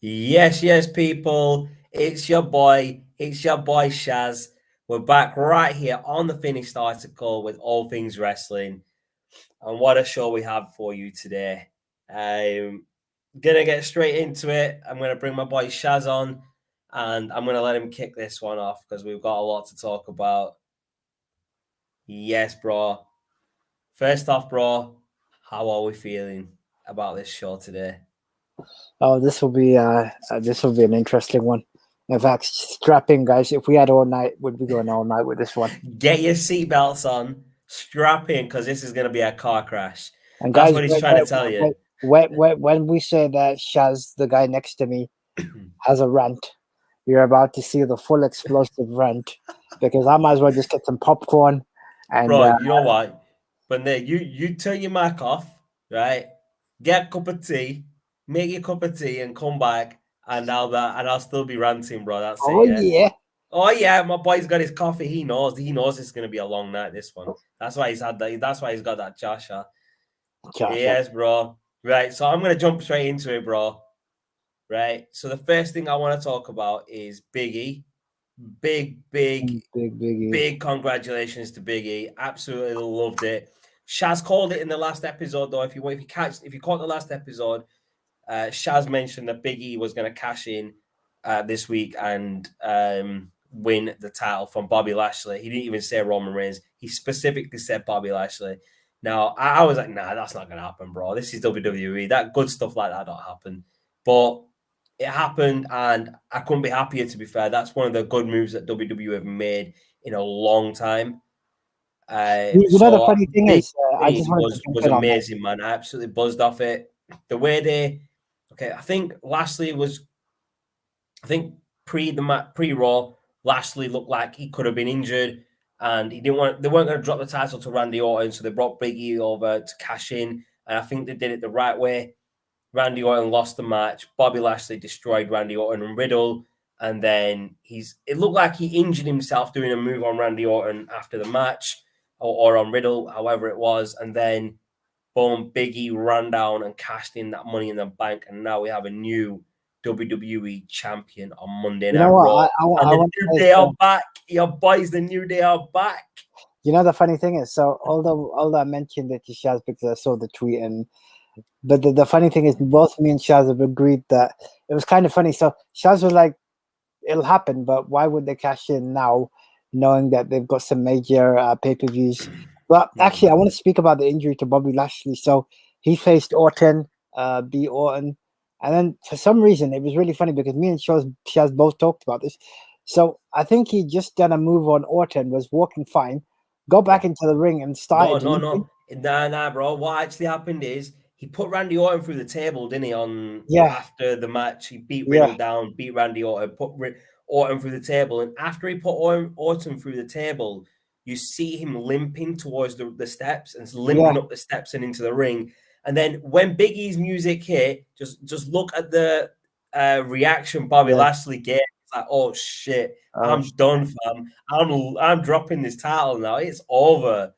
Yes, people. It's your boy Shaz. We're back right here on the finished article with all things wrestling. And what a show we have for you today. I'm gonna get straight into it. I'm gonna bring my boy Shaz on and I'm gonna let him kick this one off because we've got a lot to talk about. Yes, bro. First off, bro, how are we feeling about this show today? Oh, this will be an interesting one. In fact, strap in, guys. If we had all night, we'd be going all night with this one. Get your seatbelts on, strap in, because this is going to be a car crash. And That's guys, what he's trying to tell you. when we say that Shaz, the guy next to me, has a rant, you're about to see the full explosive rant because I might as well just get some popcorn and Bro, you know what? But Nick, you turn your mic off, right? Get a cup of tea, make your cup of tea, and come back, and I'll still be ranting, bro. That's it, oh yeah. yeah, Oh yeah, my boy's got his coffee. He knows. He knows it's gonna be a long night. This one. That's why he's had that. That's why he's got that Joshua. Josh. Yes, bro. Right. So I'm gonna jump straight into it, bro. Right. So the first thing I want to talk about is Biggie. Big, big, Big Biggie. big congratulations to Biggie. Absolutely loved it. Shaz called it in the last episode, though. If you caught the last episode, Shaz mentioned that Biggie was going to cash in this week and win the title from Bobby Lashley. He didn't even say Roman Reigns. He specifically said Bobby Lashley. Now I was like, nah, that's not going to happen, bro. This is WWE. That good stuff like that don't happen. But it happened, and I couldn't be happier. To be fair, that's one of the good moves that WWE have made in a long time. The So funny thing Big is, I E just wanted to jump was in on that. amazing, man. I absolutely buzzed off it. The way I think Lashley was, I think pre Raw, Lashley looked like he could have been injured, and they weren't going to drop the title to Randy Orton, so they brought Big E over to cash in, and I think they did it the right way. Randy Orton lost the match. Bobby Lashley destroyed Randy Orton and Riddle. And then it looked like he injured himself doing a move on Randy Orton after the match or on Riddle, however it was. And then, boom, Big E ran down and cashed in that money in the bank. And now we have a new WWE champion on Monday You know Night what? Raw. And I the want New to say Day are so. back. Your boys, the New Day are back. You know the funny thing is, so although I mentioned it to Shaz because I saw the tweet, but the funny thing is, both me and Shaz have agreed that it was kind of funny. So Shaz was like, "It'll happen, but why would they cash in now, knowing that they've got some major pay-per-views?" But actually, I want to speak about the injury to Bobby Lashley. So he faced Orton, B. Orton, and then for some reason it was really funny because me and Shaz both talked about this. So I think he just done a move on Orton, was walking fine, go back Yeah. into the ring and No, started no, limping. no. Nah, bro. What actually happened is he put Randy Orton through the table, didn't he? On Yeah, after the match, he beat yeah, Riddle down, beat Randy Orton, Orton through the table, and after he put Orton through the table, you see him limping towards the steps and yeah, limping up the steps and into the ring. And then when Big E's music hit, just look at the reaction Bobby yeah. Lashley gave. It's like, oh shit, Oh, I'm done, fam. I'm dropping this title now. It's over.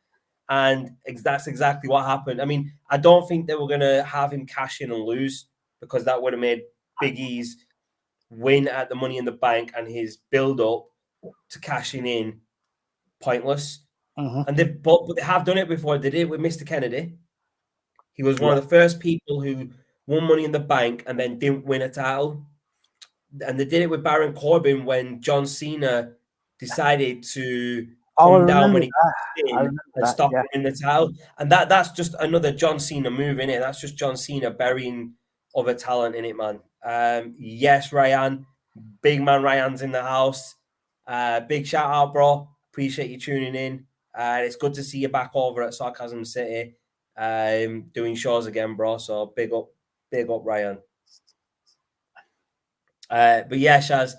And that's exactly what happened. I mean, I don't think they were going to have him cash in and lose because that would have made Big E's win at the Money in the Bank and his build up to cashing in pointless. mhm. And but they have done it before. They did it with Mr. Kennedy. He was one Yeah, of the first people who won Money in the Bank and then didn't win a title. And they did it with Baron Corbin when John Cena decided to oh, I come down remember when he that. came I in remember and that. stop Yeah. winning the title. And that's just another John Cena move in it. That's just John Cena burying other talent in it, man. Yes, Ryan. Big man Ryan's in the house. Big shout out, bro. Appreciate you tuning in. It's good to see you back over at Sarcasm City, doing shows again, bro. So big up, Ryan. But yeah, Shaz,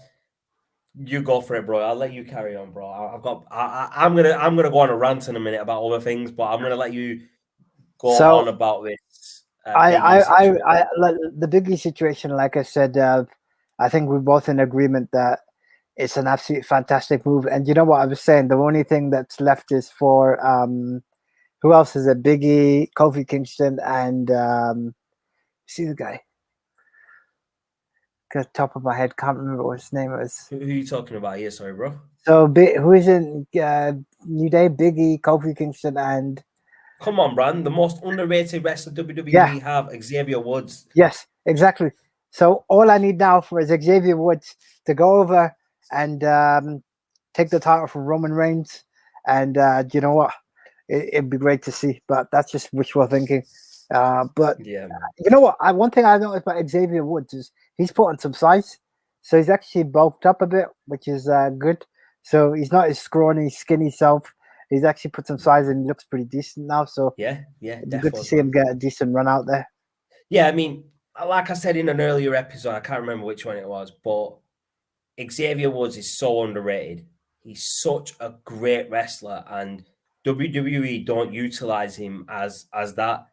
you go for it, bro. I'll let you carry on, bro. I'm gonna go on a rant in a minute about other things, but I'm gonna let you go So on about this I, Big E I, I, situation. like, the Biggie situation, like I said, I think we're both in agreement that it's an absolutely fantastic move. And you know what I was saying? The only thing that's left is for who else is it? Biggie, Kofi Kingston, and see the guy. top of my head, can't remember what his name was. Who are you talking about here? Sorry, bro. So, who is in New Day? Big E, Kofi Kingston, and Come on, Brand. The most underrated wrestler WWE have, Xavier Woods. Yes, exactly. So all I need now for is Xavier Woods to go over and take the title from Roman Reigns, and you know what? It'd be great to see, but that's just wishful thinking. But Yeah, man. you know what? One thing I noticed about Xavier Woods is he's put on some size, so he's actually bulked up a bit, which is good. So he's not his scrawny, skinny self. He's actually put some size and he looks pretty decent now. So yeah, it'd be good to see him get a decent run out there. Yeah, I mean, like I said in an earlier episode, I can't remember which one it was, but Xavier Woods is so underrated. He's such a great wrestler, and WWE don't utilize him as that.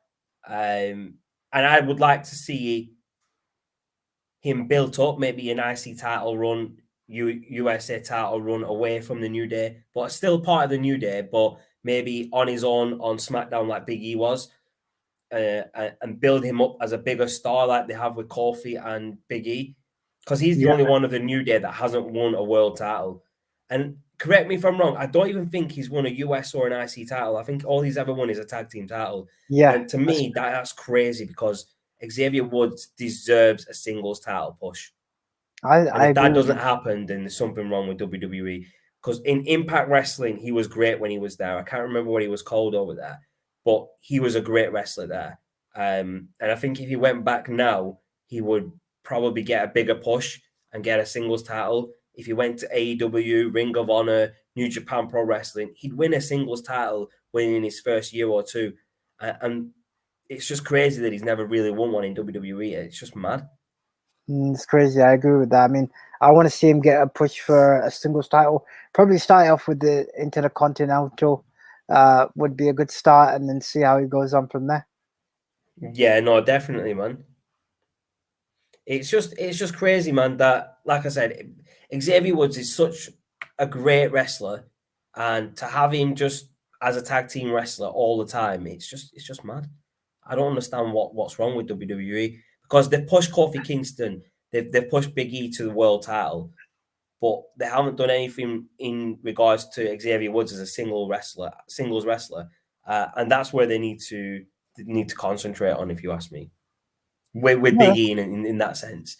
And I would like to see him built up, maybe an IC title run, USA title run away from the New Day, but still part of the New Day, but maybe on his own on SmackDown like Big E was. And build him up as a bigger star like they have with Kofi and Big E, because he's the only one of the New Day that hasn't won a world title. And correct me if I'm wrong, I don't even think he's won a US or an IC title. I think all he's ever won is a tag team title. Yeah, and to me, that's crazy, because Xavier Woods deserves a singles title push. And if that doesn't happen, then there's something wrong with WWE. Because in Impact Wrestling, he was great when he was there. I can't remember what he was called over there, but he was a great wrestler there. And I think if he went back now, he would probably get a bigger push and get a singles title. If he went to AEW, Ring of Honor, New Japan Pro Wrestling, he'd win a singles title within his first year or two. And it's just crazy that he's never really won one in WWE. It's just mad. It's crazy. I agree with that. I mean, I want to see him get a push for a singles title. Probably start off with the Intercontinental. Would be a good start, and then see how he goes on from there. Yeah, no, definitely, man. It's just crazy, man, that, like I said, Xavier Woods is such a great wrestler, and to have him just as a tag team wrestler all the time, it's just mad. I don't understand what's wrong with WWE, because they've pushed Kofi Kingston, they've pushed Big E to the world title, but they haven't done anything in regards to Xavier Woods as a singles wrestler, and that's where they need to concentrate on, if you ask me. With Big E in that sense,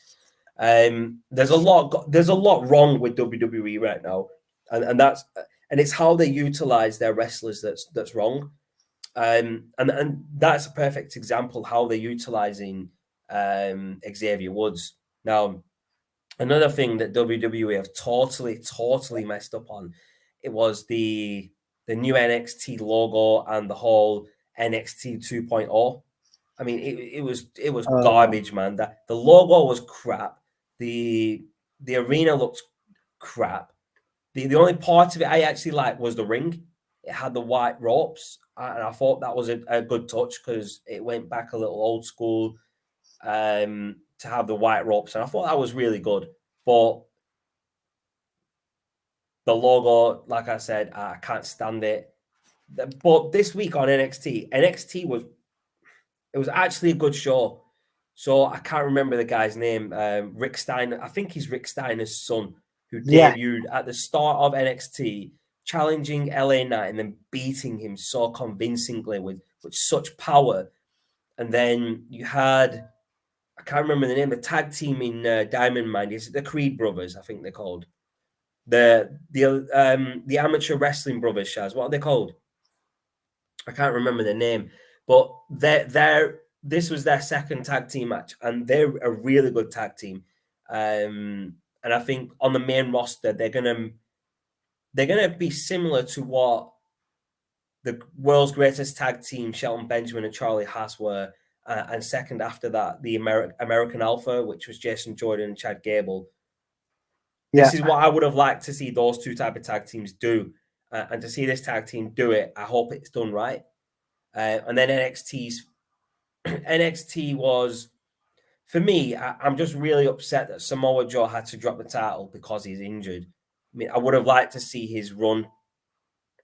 there's a lot wrong with WWE right now, and it's how they utilize their wrestlers that's wrong, and that's a perfect example how they're utilizing Xavier Woods. Now, another thing that WWE have totally messed up on, it was the new NXT logo and the whole NXT 2.0. I mean, it was garbage, man. The logo was crap. The arena looked crap. The only part of it I actually liked was the ring. It had the white ropes, and I thought that was a good touch, because it went back a little old school, to have the white ropes, and I thought that was really good. But the logo, like I said, I can't stand it. But this week on NXT was actually a good show. So I can't remember the guy's name. Rick Steiner. I think he's Rick Steiner's son, who debuted at the start of NXT, challenging LA Knight and then beating him so convincingly with such power. And then you had, I can't remember the name, the tag team in Diamond Mine. Is it the Creed brothers? I think they're called the amateur wrestling brothers. Shaz, what are they called? I can't remember the name, but this was their second tag team match, and they're a really good tag team. And I think on the main roster, they're gonna be similar to what the world's greatest tag team, Shelton Benjamin and Charlie Haas, were. And second after that, the American Alpha, which was Jason Jordan and Chad Gable. This is what I would have liked to see those two type of tag teams do. And to see this tag team do it, I hope it's done right. And then NXT was, for me, I'm just really upset that Samoa Joe had to drop the title because he's injured. I mean, I would have liked to see his run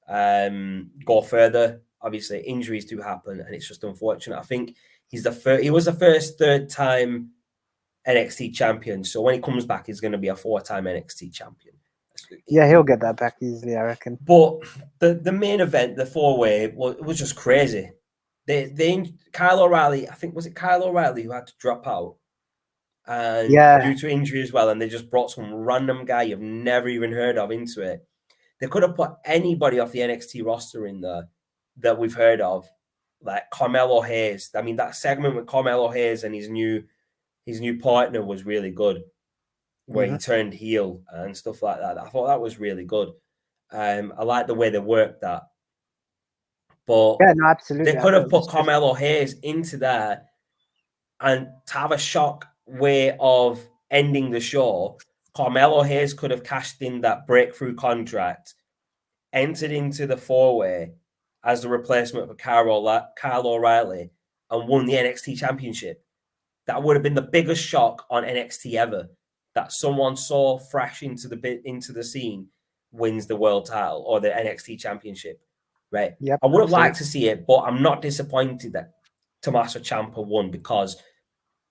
go further. Obviously, injuries do happen, and it's just unfortunate. I think he was the first third time NXT champion. So when he comes back, he's going to be a 4-time NXT champion. Yeah, he'll get that back easily, I reckon. But the main event, the 4-way, was just crazy. Kyle O'Reilly, I think, was it Kyle O'Reilly who had to drop out? And due to injury as well, and they just brought some random guy you've never even heard of into it. They could have put anybody off the NXT roster in there that we've heard of, like Carmelo Hayes. I mean, that segment with Carmelo Hayes and his new partner was really good, where he turned heel and stuff like that. I thought that was really good. I like the way they worked that. But yeah, no, absolutely. They could have put Carmelo Hayes into there and to have a shock way of ending the show. Carmelo Hayes could have cashed in that breakthrough contract, entered into the 4-way as the replacement for Kyle O'Reilly, and won the NXT championship. That would have been the biggest shock on NXT ever, that someone so fresh into the scene wins the world title or the NXT championship, right? Yep, I would have liked to see it, but I'm not disappointed that Tommaso Ciampa won, because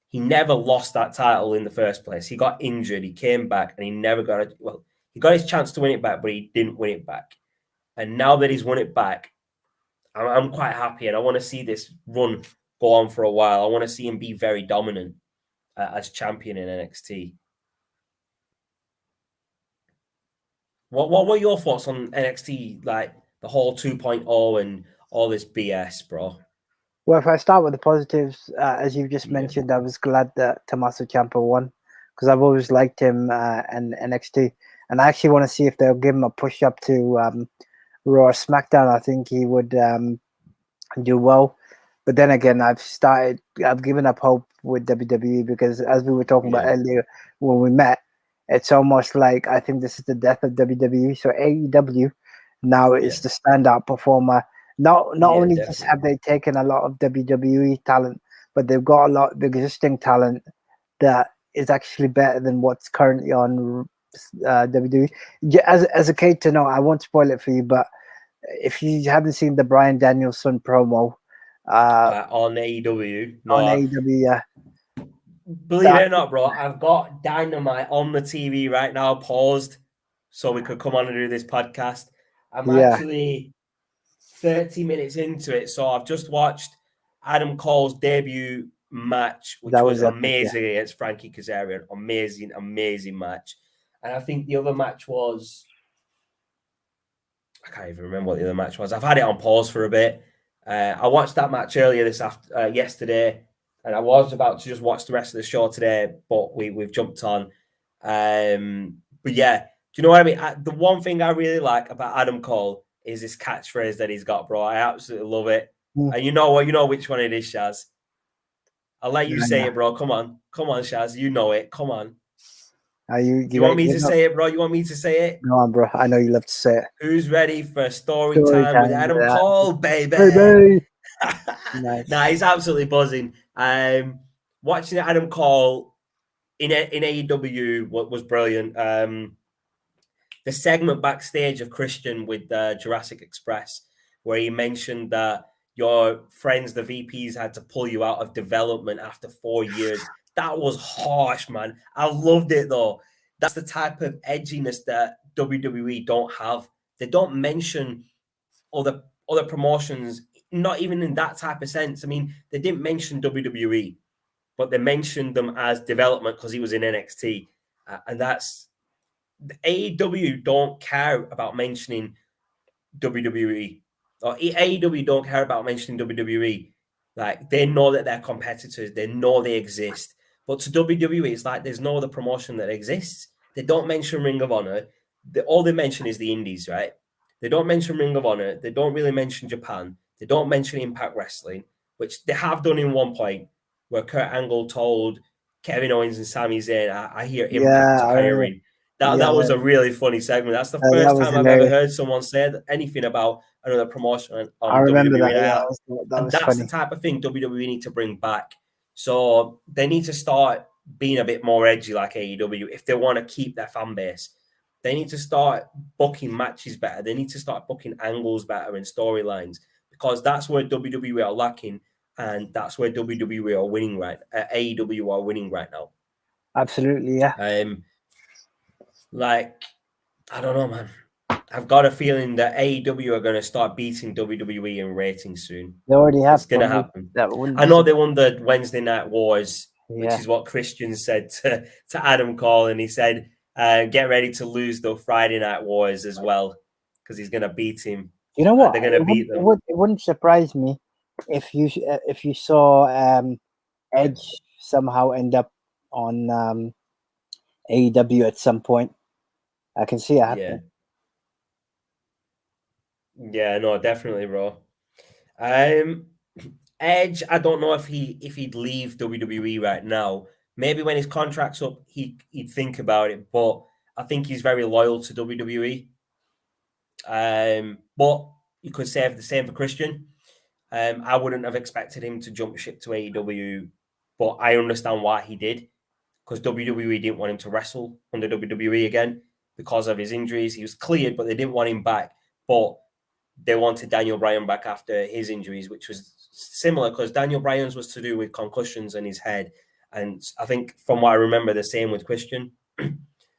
he never lost that title in the first place. He got injured, he came back, and he never got it. Well, he got his chance to win it back, but he didn't win it back. And now that he's won it back, I'm quite happy, and I want to see this run go on for a while. I want to see him be very dominant as champion in NXT. What were your thoughts on NXT, like the whole 2.0 and all this BS, bro? Well, if I start with the positives, as you've just mentioned, I was glad that Tommaso Ciampa won, because I've always liked him and NXT, and I actually want to see if they'll give him a push up to Raw or SmackDown. I think he would do well. But then again, I've given up hope with WWE, because as we were talking about earlier when we met, it's almost like I think this is the death of WWE. So AEW now is the standout performer. Not only definitely. just have they taken a lot of WWE talent, but they've got a lot of existing talent that is actually better than what's currently on WWE. As a kid to know, I won't spoil it for you, but if you haven't seen the Bryan Danielson promo on AEW, on AEW, believe it or not, bro, I've got Dynamite on the TV right now, paused, so we could come on and do this podcast. I'm actually 30 minutes into it, so I've just watched Adam Cole's debut match, which was amazing against Frankie Kazarian. Amazing match. And I think the other match was, I can't even remember what the other match was. I've had it on pause for a bit. I watched that match earlier yesterday, and I was about to just watch the rest of the show today, but we've jumped on. But yeah, do you know what I mean? The one thing I really like about Adam Cole is this catchphrase that he's got, bro. I absolutely love it. And you know which one it is, Shaz. I'll let you say it, bro. Come on, Shaz. You know it. Come on. Do you want me to say it, bro? You want me to say it? No, bro. I know you love to say it. Who's ready for story time with Adam Cole, baby? Nice. Nah, he's absolutely buzzing. Watching Adam Cole in AEW was brilliant. The segment backstage of Christian with Jurassic Express, where he mentioned that your friends, the VPs, had to pull you out of development after 4 years. That was harsh, man. I loved it, though. That's the type of edginess that WWE don't have. They don't mention other promotions, not even in that type of sense. I mean, they didn't mention WWE, but they mentioned them as development because he was in NXT. And that's... AEW don't care about mentioning WWE. Or AEW don't care about mentioning WWE. Like, they know that they're competitors. They know they exist. But to WWE, it's like there's no other promotion that exists. They don't mention Ring of Honor. All they mention is the indies, right? They don't mention Ring of Honor. They don't really mention Japan. They don't mention Impact Wrestling, which they have done in one point, where Kurt Angle told Kevin Owens and Sami Zayn, I hear Impact are hiring. That was a really funny segment. That's the first time I've ever heard someone say anything about another promotion on I remember WWE. That was that's funny. the type of thing WWE need to bring back. So they need to start being a bit more edgy like AEW if they want to keep their fan base. They need to start booking matches better. They need to start booking angles better and storylines, because that's where WWE are lacking, and that's where WWE are winning AEW are winning right now. Absolutely, yeah. Like, I don't know, man. I've got a feeling that AEW are going to start beating WWE in ratings soon. They already have. It's going to happen. That wouldn't I know they won the Wednesday Night Wars, which Yeah. is what Christian said to Adam Cole, and he said, "Get ready to lose the Friday Night Wars as well, because he's going to beat him." You know what? They're going to beat them. It wouldn't surprise me if you saw Edge somehow end up on AEW at some point. I can see it happening. Yeah, no, definitely, bro. Edge, I don't know if he'd leave WWE right now. Maybe when his contract's up, he'd think about it. But I think he's very loyal to WWE. But you could say the same for Christian. I wouldn't have expected him to jump ship to AEW, but I understand why he did, because WWE didn't want him to wrestle under WWE again because of his injuries. He was cleared, but they didn't want him back. But they wanted Daniel Bryan back after his injuries, which was similar because Daniel Bryan's was to do with concussions in his head. And I think from what I remember, the same with Christian.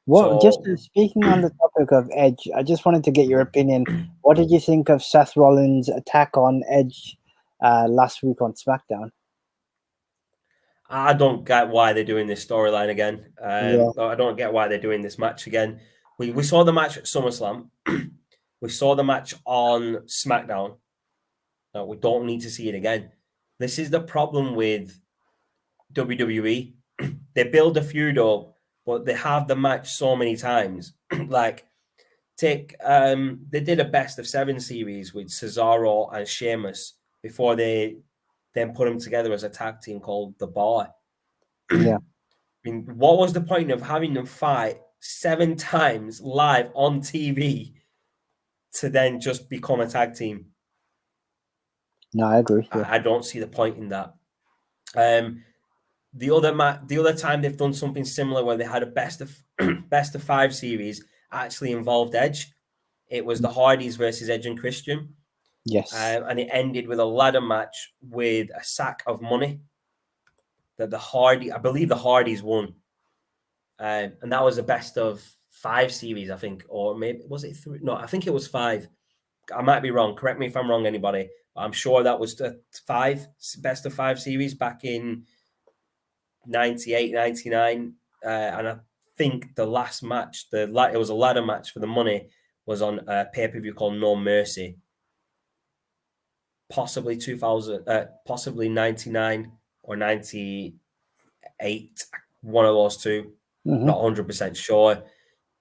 Well, just speaking on the topic of Edge, I just wanted to get your opinion. What did you think of Seth Rollins' attack on Edge last week on SmackDown? I don't get why they're doing this storyline again. I don't get why they're doing this match again. We saw the match at SummerSlam. We saw the match on SmackDown. No, we don't need to see it again. This is the problem with WWE. They build a feud up, but they have the match so many times. Like, they did a best of 7 series with Cesaro and Sheamus before they then put them together as a tag team called The Bar. Yeah. I mean, what was the point of having them fight 7 times live on TV to then just become a tag team? No, I agree. Yeah. I don't see the point in that. The other time they've done something similar where they had a best of 5 series actually involved Edge. It was the Hardys versus Edge and Christian. Yes. And it ended with a ladder match with a sack of money that I believe the Hardys won. And that was a best of 5 series, I think, or maybe was it 3? No, I think it was 5. I might be wrong. Correct me if I'm wrong, anybody. But I'm sure that was the 5 best of 5 series back in 98, 99. And I think the last match, it was a ladder match for the money, was on a pay-per-view called No Mercy. Possibly 2000, possibly 99 or 98, one of those two. Mm-hmm. Not 100% sure.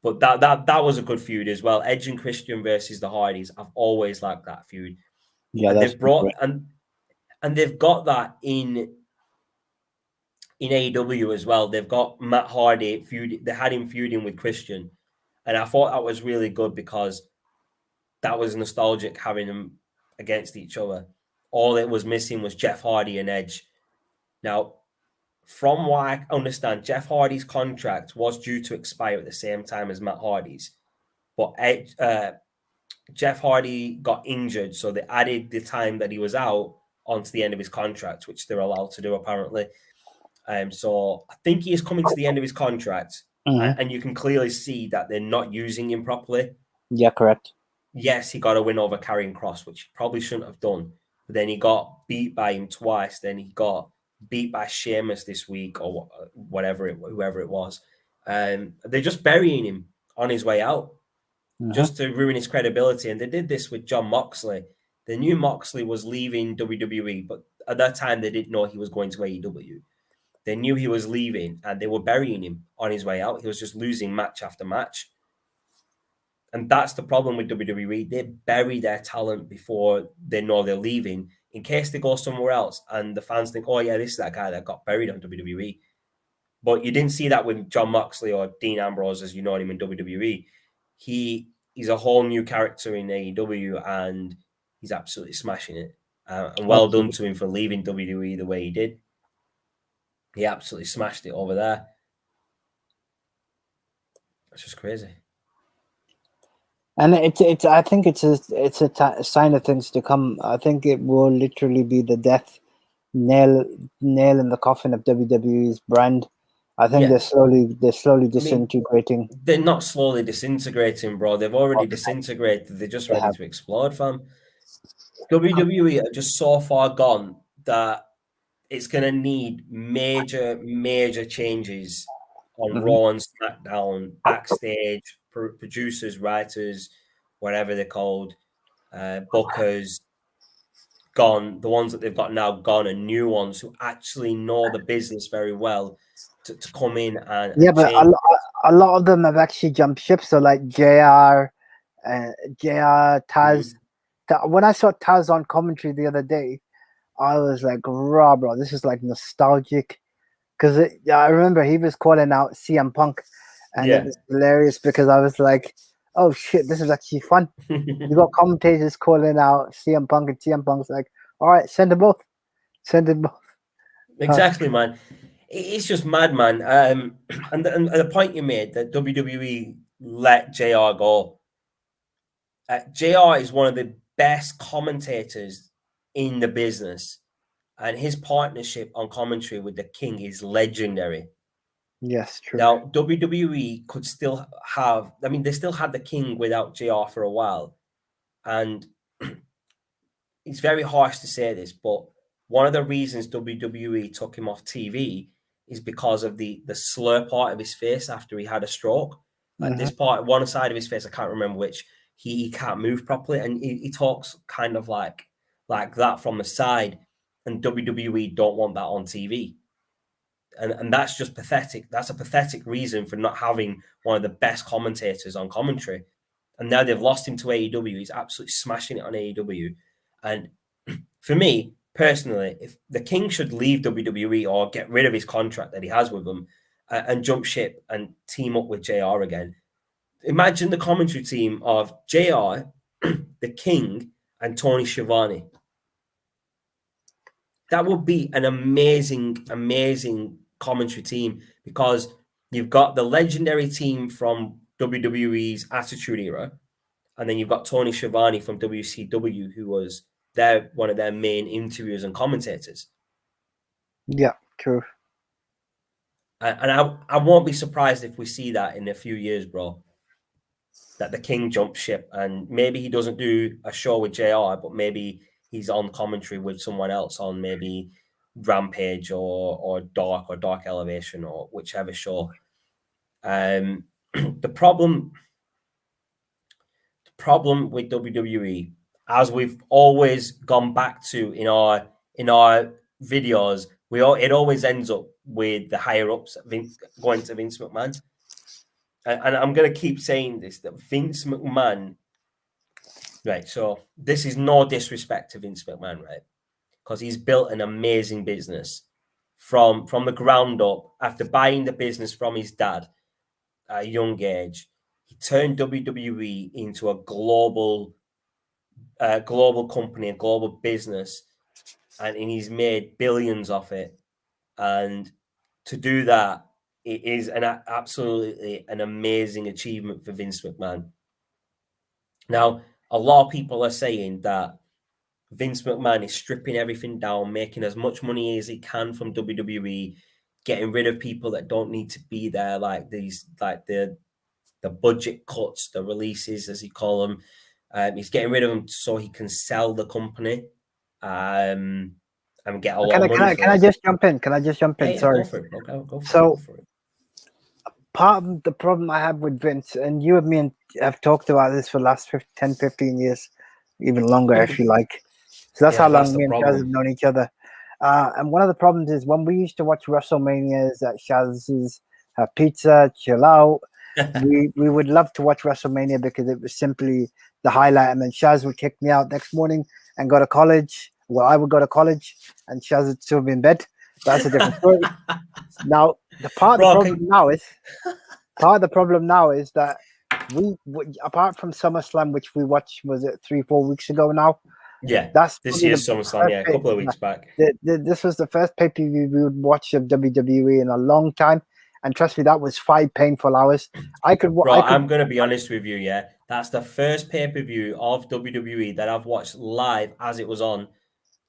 But that was a good feud as well. Edge and Christian versus the Hardys. I've always liked that feud. Yeah, and that's and they've got that in AEW as well. They've got Matt Hardy they had him feuding with Christian, and I thought that was really good because that was nostalgic having them against each other. All it was missing was Jeff Hardy and Edge. Now, from what I understand, Jeff Hardy's contract was due to expire at the same time as Matt Hardy's, but Jeff Hardy got injured, so they added the time that he was out onto the end of his contract, which they're allowed to do apparently. So I think he is coming to the end of his contract, and you can clearly see that they're not using him properly. Yeah, correct. Yes, he got a win over Karrion Kross, which he probably shouldn't have done. But then he got beat by him twice. Then he got beat by Sheamus this week or whoever it was. They're just burying him on his way out just to ruin his credibility. And they did this with Jon Moxley. They knew Moxley was leaving WWE, but at that time they didn't know he was going to AEW. They knew he was leaving and they were burying him on his way out. He was just losing match after match. And that's the problem with WWE. They bury their talent before they know they're leaving in case they go somewhere else. And the fans think, oh, yeah, this is that guy that got buried on WWE. But you didn't see that with Jon Moxley or Dean Ambrose, as you know him in WWE. He's a whole new character in AEW, and he's absolutely smashing it. And well done to him for leaving WWE the way he did. He absolutely smashed it over there. It's just crazy. And it's. I think it's a sign of things to come. I think it will literally be the death nail in the coffin of WWE's brand. I think they're slowly disintegrating. They're not slowly disintegrating, bro. They've already disintegrated. They're just ready to explode, fam. WWE are just so far gone that it's going to need major changes on Raw and SmackDown, backstage, producers, writers, whatever they're called, bookers, gone. The ones that they've got now gone, and new ones who actually know the business very well to come in and but change. a lot of them have actually jumped ship. So like JR, Taz. When I saw Taz on commentary the other day, I was like, "Raw, bro, this is like nostalgic." Because I remember he was calling out CM Punk, and it was hilarious because I was like, "Oh shit, this is actually fun." You got commentators calling out CM Punk, and CM Punk's like, "All right, send them both, send them both." Exactly, man. It's just mad, man. And the point you made that WWE let JR go. JR is one of the best commentators in the business, and his partnership on commentary with the King is legendary. Yes, true. Now, WWE could still have, I mean, they still had the King without JR for a while. And it's very harsh to say this, but one of the reasons WWE took him off TV is because of the slur part of his face after he had a stroke. Like this part, one side of his face, I can't remember which, he can't move properly, and he talks kind of like that from the side, and WWE don't want that on TV. And that's just pathetic. That's a pathetic reason for not having one of the best commentators on commentary. And now they've lost him to AEW. He's absolutely smashing it on AEW. And for me, personally, if the King should leave WWE or get rid of his contract that he has with them and jump ship and team up with JR again. Imagine the commentary team of JR, the King, and Tony Schiavone. That would be an amazing commentary team, because you've got the legendary team from WWE's Attitude Era, and then you've got Tony Schiavone from WCW, who was one of their main interviewers and commentators. Yeah, true. And I won't be surprised if we see that in a few years, bro. That the King jumps ship, and maybe he doesn't do a show with JR, but maybe he's on commentary with someone else on maybe Rampage or Dark Elevation or whichever show. The problem with WWE, as we've always gone back to in our videos, it always ends up with the higher ups going to Vince McMahon. And I'm going to keep saying this, that Vince McMahon, right? So this is no disrespect to Vince McMahon, right? Because he's built an amazing business from the ground up after buying the business from his dad at a young age. He turned WWE into a global company, a global business, and he's made billions of it. And to do that, it is absolutely an amazing achievement for Vince McMahon. Now, a lot of people are saying that Vince McMahon is stripping everything down, making as much money as he can from WWE, getting rid of people that don't need to be there, like the budget cuts, the releases, as he call them. He's getting rid of them so he can sell the company and get a lot of money. Can I just jump in? Yeah, Sorry. go for it, bro. Go for it. Part of the problem I have with Vince, and you and me have talked about this for the last 10, 15 years, even longer if you like. So that's how long me and Shaz have known each other. And one of the problems is when we used to watch WrestleManias at Shaz's Pizza, Chill Out, we would love to watch WrestleMania because it was simply the highlight. And then Shaz would kick me out next morning and go to college. Well, I would go to college and Shaz would still be in bed. That's a different story. Now, part of the problem now is that we apart from SummerSlam, which we watched, was it 3-4 weeks ago now? Yeah, this year's SummerSlam, a couple of weeks back. This was the first pay-per-view we would watch of WWE in a long time, and trust me, that was 5 painful hours. I'm going to be honest with you, yeah. That's the first pay-per-view of WWE that I've watched live as it was on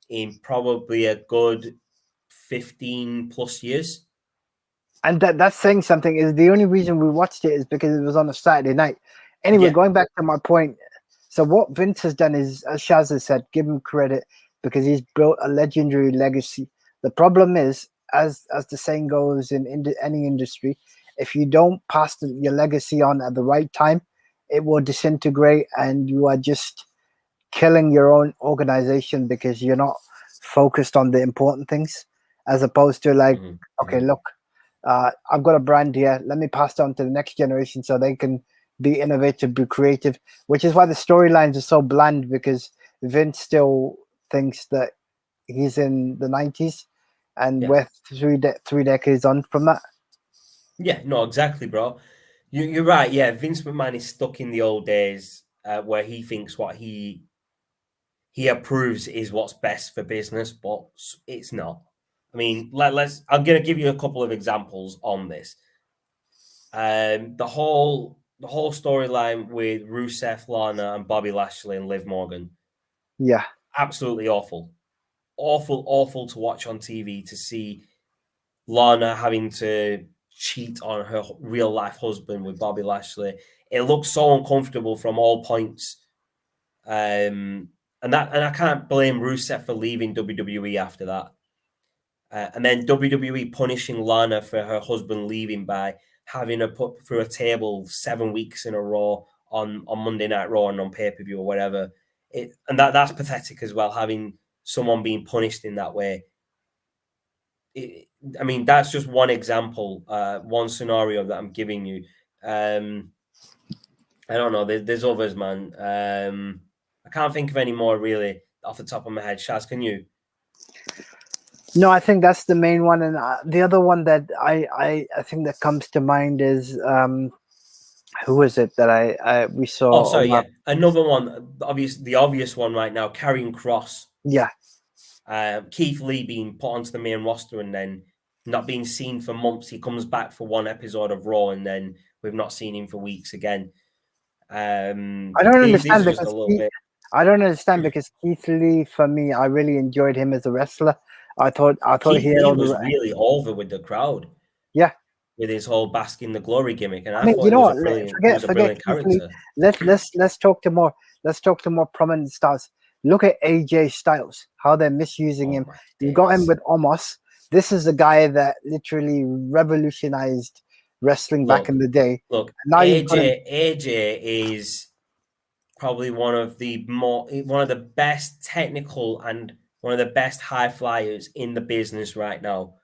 in probably a good 15 plus years. And that's saying something. Is the only reason we watched it is because it was on a Saturday night. Anyway, Yeah. going back to my point. So what Vince has done is, as Shaz has said, give him credit because he's built a legendary legacy. The problem is, as the saying goes in any industry, if you don't pass your legacy on at the right time, it will disintegrate, and you are just killing your own organization because you're not focused on the important things, as opposed to like, okay, Mm-hmm. look, I've got a brand here. Let me pass it on to the next generation so they can be innovative, be creative. Which is why the storylines are so bland because Vince still thinks that he's in the 90s, and Yeah. we're three decades on from that. Yeah, no, exactly, bro. You're right. Yeah, Vince McMahon is stuck in the old days where he thinks what he approves is what's best for business, but it's not. I mean, let's. I'm gonna give you a couple of examples on this. The whole storyline with Rusev, Lana, and Bobby Lashley and Liv Morgan, Yeah, absolutely awful, awful to watch on TV to see Lana having to cheat on her real life husband with Bobby Lashley. It looks so uncomfortable from all points. And I can't blame Rusev for leaving WWE after that. And then WWE punishing Lana for her husband leaving by having her put through a table 7 weeks in a row on Monday Night Raw and on pay-per-view or whatever. That's pathetic as well, having someone being punished in that way. I mean, that's just one example, one scenario that I'm giving you. I don't know. There's others, man. I can't think of any more really off the top of my head. Shaz, can you? no, I think that's the main one, and the other one that I think that comes to mind is who is it that I we Oh, saw? sorry, yeah. Another one, the obvious one right now, Karrion Kross. Yeah, Keith Lee being put onto the main roster and then not being seen for months. He comes back for one episode of Raw and then we've not seen him for weeks again. I don't These understand are just a because little bit. I don't understand because Keith Lee, for me, I really enjoyed him as a wrestler. I thought he Keith had Lee all the was really over with the crowd yeah. with his whole bask in the glory gimmick, and I I mean, thought you it know was a what? brilliant. It Forget was a brilliant Keith Lee. character. Let's talk to more. Let's talk to more prominent stars. Look at AJ Styles. How they're misusing Oh him. my You got him days! with Omos. This is the guy that literally revolutionized wrestling back in the day. Look, And now you've got him. AJ is probably one of the best technical and one of the best high flyers in the business right now.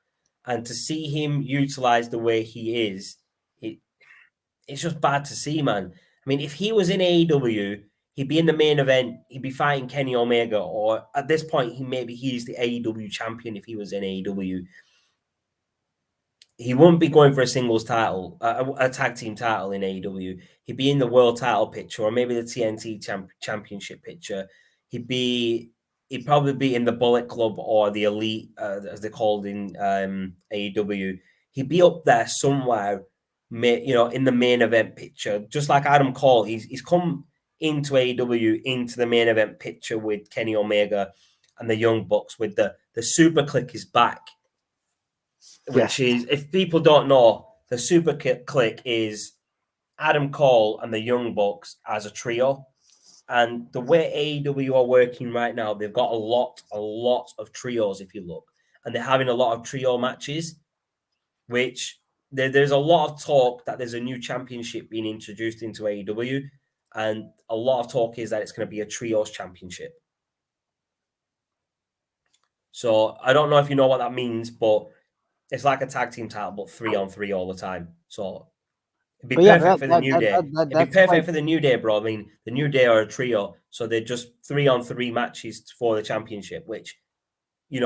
And to see him utilized the way he is, it's just bad to see, man. I mean, if he was in AEW, he'd be in the main event, he'd be fighting Kenny Omega, or at this point, he's the AEW champion if he was in AEW. He wouldn't be going for a singles title, a tag team title in AEW. He'd be in the world title picture or maybe the TNT championship picture. He'd probably be in the Bullet Club or the Elite, as they're called in AEW. He'd be up there somewhere, in the main event picture, just like Adam Cole. He's come into AEW into the main event picture with Kenny Omega and the Young Bucks. With the Super Click is back, which Yes, is, if people don't know, the Super Click is Adam Cole and the Young Bucks as a trio. And the way AEW are working right now, they've got a lot of trios, if you look. And they're having a lot of trio matches, which there's a lot of talk that there's a new championship being introduced into AEW. And a lot of talk is that it's going to be a trios championship. So I don't know if you know what that means, but it's like a tag team title, but 3-on-3 all the time. So it'd be but yeah, perfect for the New Day. It'd be that's quite perfect for the New Day, bro. I mean, the New Day are a trio, so they're just 3-on-3 matches for the championship, which you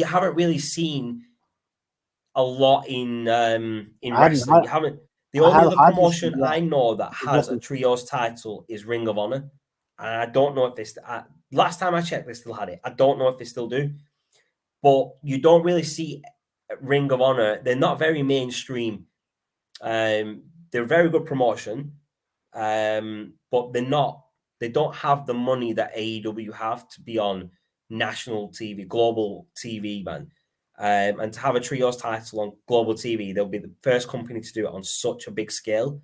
haven't really seen a lot in I hadn't wrestling. You haven't. The I only have other hardly seen promotion I know that has a exactly. trios title is Ring of Honor, and I don't know if they last time I checked, they still had it. I don't know if they still do, but you don't really see Ring of Honor. They're not very mainstream. They're a very good promotion, but they're not. They don't have the money that AEW have to be on national TV, global TV, man. And to have a trios title on global TV, they'll be the first company to do it on such a big scale.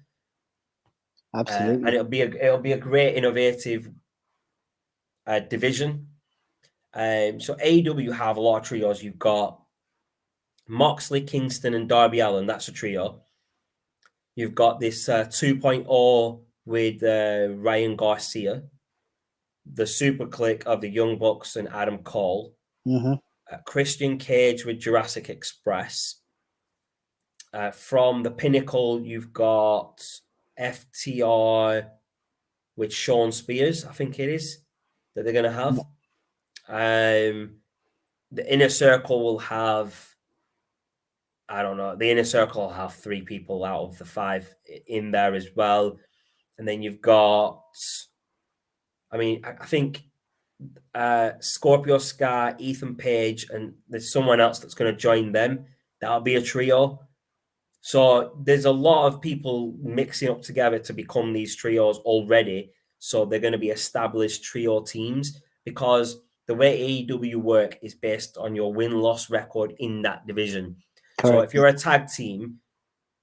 Absolutely. And it'll be a great innovative division. So AEW have a lot of trios. You've got Moxley, Kingston, and Darby Allin. That's a trio. You've got this 2.0 with Ryan Garcia, the Super Click of the Young Bucks and Adam Cole, Christian Cage with Jurassic Express. From the Pinnacle, you've got FTR with Sean Spears, I think it is, that they're going to have. The Inner Circle will have, I don't know, the Inner Circle will have 3 people out of the 5 in there as well. And then you've got, I mean, I think Scorpio Sky, Ethan Page, and there's someone else that's going to join them. That'll be a trio. So there's a lot of people mixing up together to become these trios already. So they're going to be established trio teams, because the way AEW work is based on your win-loss record in that division. Correct. So if you're a tag team,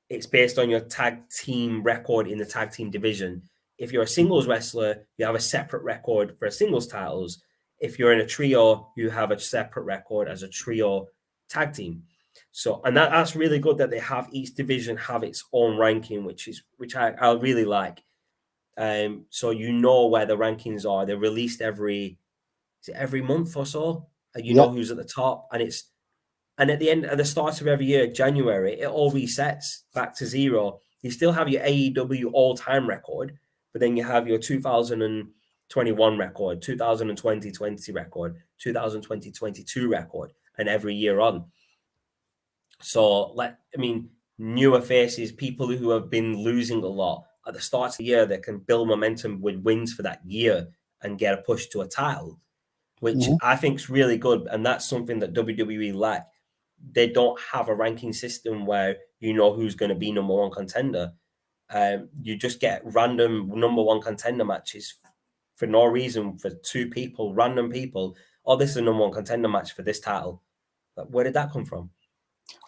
it's based on your tag team record in the tag team division. If you're a singles wrestler, you have a separate record for singles titles. If you're in a trio, you have a separate record as a trio tag team. So, and that's really good that they have each division have its own ranking, which I really like. So you know where the rankings are. They're released every month or so, and you know who's at the top. And at the start of every year, January, it all resets back to 0. You still have your AEW all-time record, but then you have your 2021 record, 2020 record, 2022 record, and every year on. So, newer faces, people who have been losing a lot at the start of the year, that can build momentum with wins for that year and get a push to a title, which I think is really good. And that's something that WWE lack. They don't have a ranking system where you know who's going to be number 1 contender. You just get random number 1 contender matches for no reason for 2 people, random people. Oh, this is a number 1 contender match for this title. Where did that come from?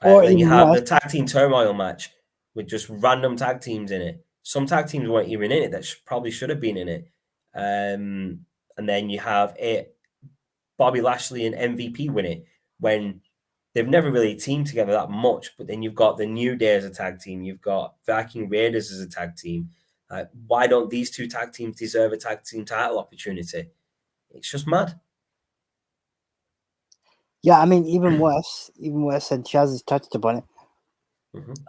Then you have the tag team turmoil match with just random tag teams in it. Some tag teams weren't even in it that probably should have been in it. And then you have Bobby Lashley and MVP win it when they've never really teamed together that much. But then you've got the New Day as a tag team. You've got Viking Raiders as a tag team. Why don't these 2 tag teams deserve a tag team title opportunity? It's just mad. Yeah, I mean, even worse, and Chaz has touched upon it.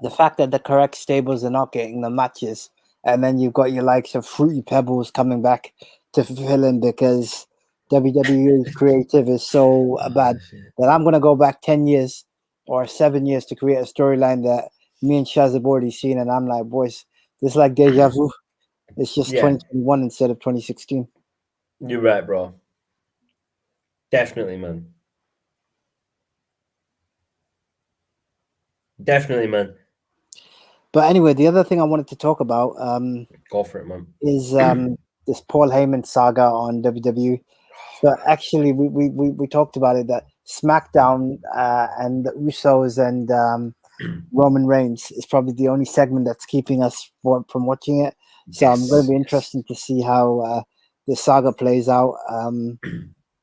The fact that the correct stables are not getting the matches, and then you've got your likes of Fruity Pebbles coming back to fill in because WWE creative is so bad that I'm going to go back 10 years or 7 years to create a storyline that me and Chaz have already seen, and I'm like, boys, this is like deja vu. It's just 2021 instead of 2016. You're right, bro. Definitely, man. Definitely, man. But anyway, the other thing I wanted to talk about go for it, man, is this Paul Heyman saga on WWE. But actually, we talked about it, that SmackDown and the Usos and Roman Reigns is probably the only segment that's keeping us from watching it. So I'm going to be interested to see how the saga plays out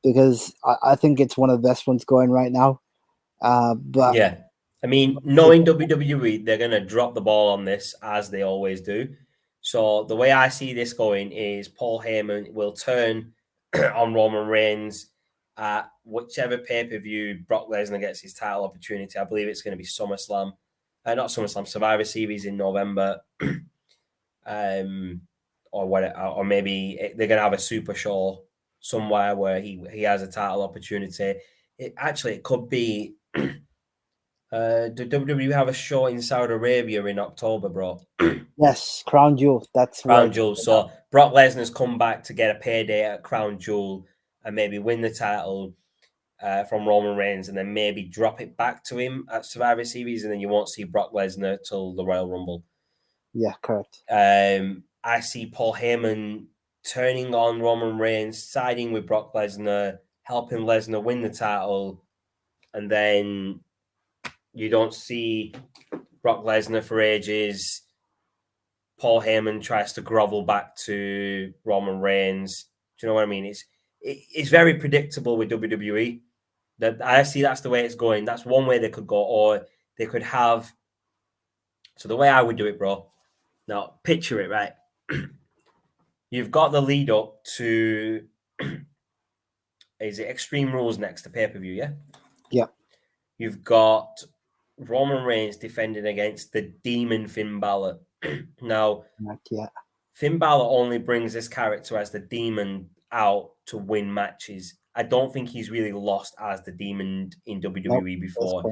because I think it's one of the best ones going right now. But yeah. I mean, knowing WWE, they're going to drop the ball on this, as they always do. So the way I see this going is Paul Heyman will turn on Roman Reigns at whichever pay-per-view Brock Lesnar gets his title opportunity. I believe it's going to be SummerSlam. Not SummerSlam, Survivor Series in November. Or maybe they're going to have a super show somewhere where he has a title opportunity. It could be... do WWE have a show in Saudi Arabia in October, bro? Yes, Crown Jewel. That's Crown Jewel. So Brock Lesnar's come back to get a payday at Crown Jewel and maybe win the title from Roman Reigns, and then maybe drop it back to him at Survivor Series, and then you won't see Brock Lesnar till the Royal Rumble. Yeah, correct. I see Paul Heyman turning on Roman Reigns, siding with Brock Lesnar, helping Lesnar win the title, and then you don't see Brock Lesnar for ages. Paul Heyman tries to grovel back to Roman Reigns. Do you know what I mean? It's very predictable with WWE. That I see that's the way it's going. That's one way they could go, or they could have. So the way I would do it, bro. Now picture it, right? You've got the lead up to is it Extreme Rules next to pay-per-view, yeah? Yeah. You've got Roman Reigns defending against the Demon Finn Balor. Now, Yeah. Finn Balor only brings this character as the Demon out to win matches. I don't think he's really lost as the Demon in WWE before.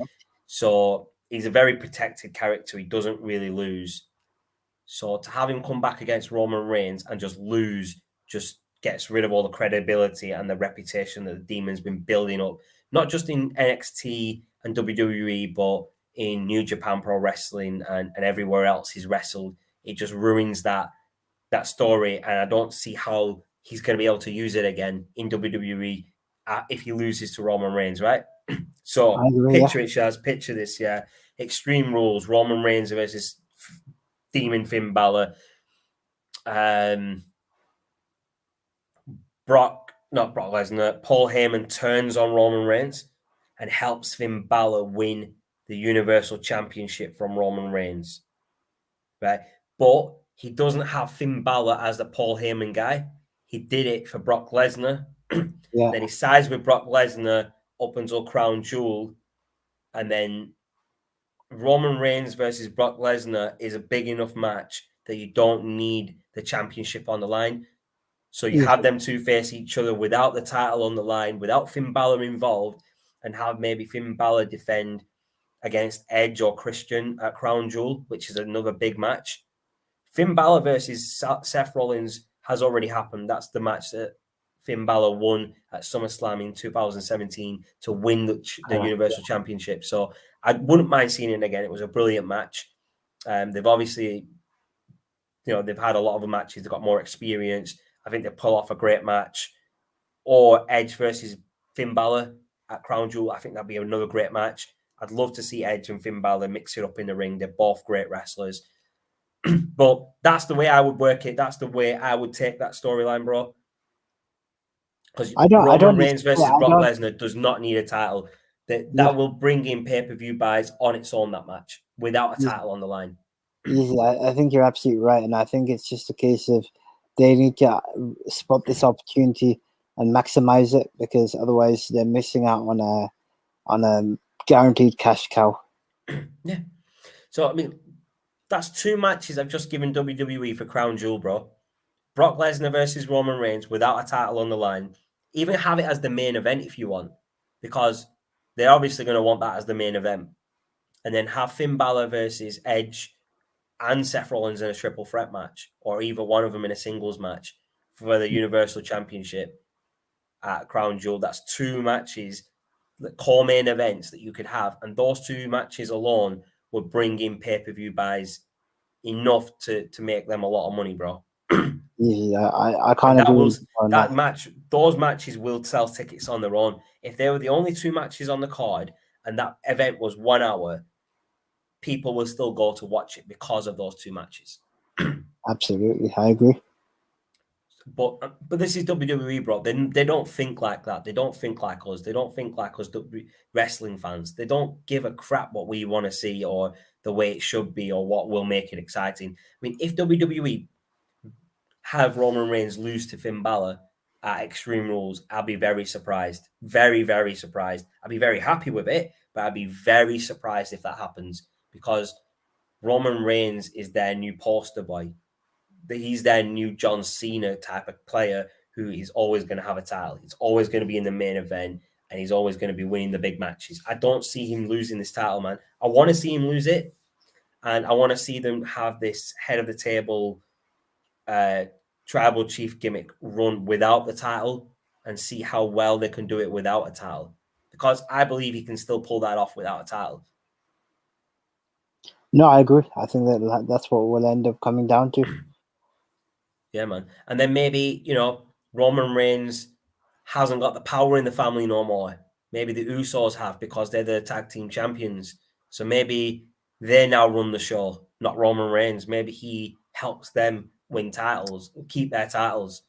So he's a very protected character. He doesn't really lose. So to have him come back against Roman Reigns and just lose just gets rid of all the credibility and the reputation that the Demon's been building up, not just in NXT and WWE, but in New Japan Pro Wrestling and everywhere else he's wrestled. It just ruins that story, and I don't see how he's going to be able to use it again in WWE if he loses to Roman Reigns, right? So picture it, Shaz. Picture this, yeah. Extreme Rules, Roman Reigns versus Demon Finn Balor. Not Brock Lesnar, Paul Heyman turns on Roman Reigns and helps Finn Balor win the Universal Championship from Roman Reigns, right? But he doesn't have Finn Balor as the Paul Heyman guy. He did it for Brock Lesnar. Yeah. Then he sides with Brock Lesnar up until Crown Jewel. And then Roman Reigns versus Brock Lesnar is a big enough match that you don't need the championship on the line. So you have them two face each other without the title on the line, without Finn Balor involved, and have maybe Finn Balor defend against Edge or Christian at Crown Jewel, which is another big match. Finn Balor versus Seth Rollins has already happened. That's the match that Finn Balor won at SummerSlam in 2017 to win the Universal Championship. So I wouldn't mind seeing it again. It was a brilliant match. They've obviously, they've had a lot of matches. They've got more experience. I think they pull off a great match. Or Edge versus Finn Balor at Crown Jewel. I think that'd be another great match. I'd love to see Edge and Finn Balor mix it up in the ring. They're both great wrestlers. But that's the way I would work it. That's the way I would take that storyline, bro. Because Roman Reigns versus Brock Lesnar does not need a title. That will bring in pay-per-view buys on its own, that match, without a title on the line. I think you're absolutely right. And I think it's just a case of they need to spot this opportunity and maximize it, because otherwise they're missing out on a guaranteed cash cow. Yeah. So, I mean, that's two matches I've just given WWE for Crown Jewel, bro. Brock Lesnar versus Roman Reigns without a title on the line. Even have it as the main event if you want, because they're obviously going to want that as the main event. And then have Finn Balor versus Edge and Seth Rollins in a triple threat match, or either one of them in a singles match for the Universal Championship at Crown Jewel. That's two matches, the core main events that you could have. And those two matches alone would bring in pay-per-view buys enough to make them a lot of money, bro. I kind of those matches will sell tickets on their own. If they were the only two matches on the card and that event was 1 hour, people will still go to watch it because of those two matches. Absolutely, I agree. But this is WWE, bro. They don't think like that. They don't think like us. They don't think like us wrestling fans. They don't give a crap what we want to see or the way it should be or what will make it exciting. I mean, if WWE have Roman Reigns lose to Finn Balor at Extreme Rules, I'll be very surprised. Very, very surprised. I'll be very happy with it, but I'll be very surprised if that happens, because Roman Reigns is their new poster boy. He's their new John Cena type of player who is always going to have a title. He's always going to be in the main event, and he's always going to be winning the big matches. I don't see him losing this title, man. I want to see him lose it, and I want to see them have this head of the table tribal chief gimmick run without the title and see how well they can do it without a title, because I believe he can still pull that off without a title. No, I agree. I think that's what we'll end up coming down to. Yeah, man. And then maybe, Roman Reigns hasn't got the power in the family no more. Maybe the Usos have because they're the tag team champions. So maybe they now run the show, not Roman Reigns. Maybe he helps them win titles, keep their titles,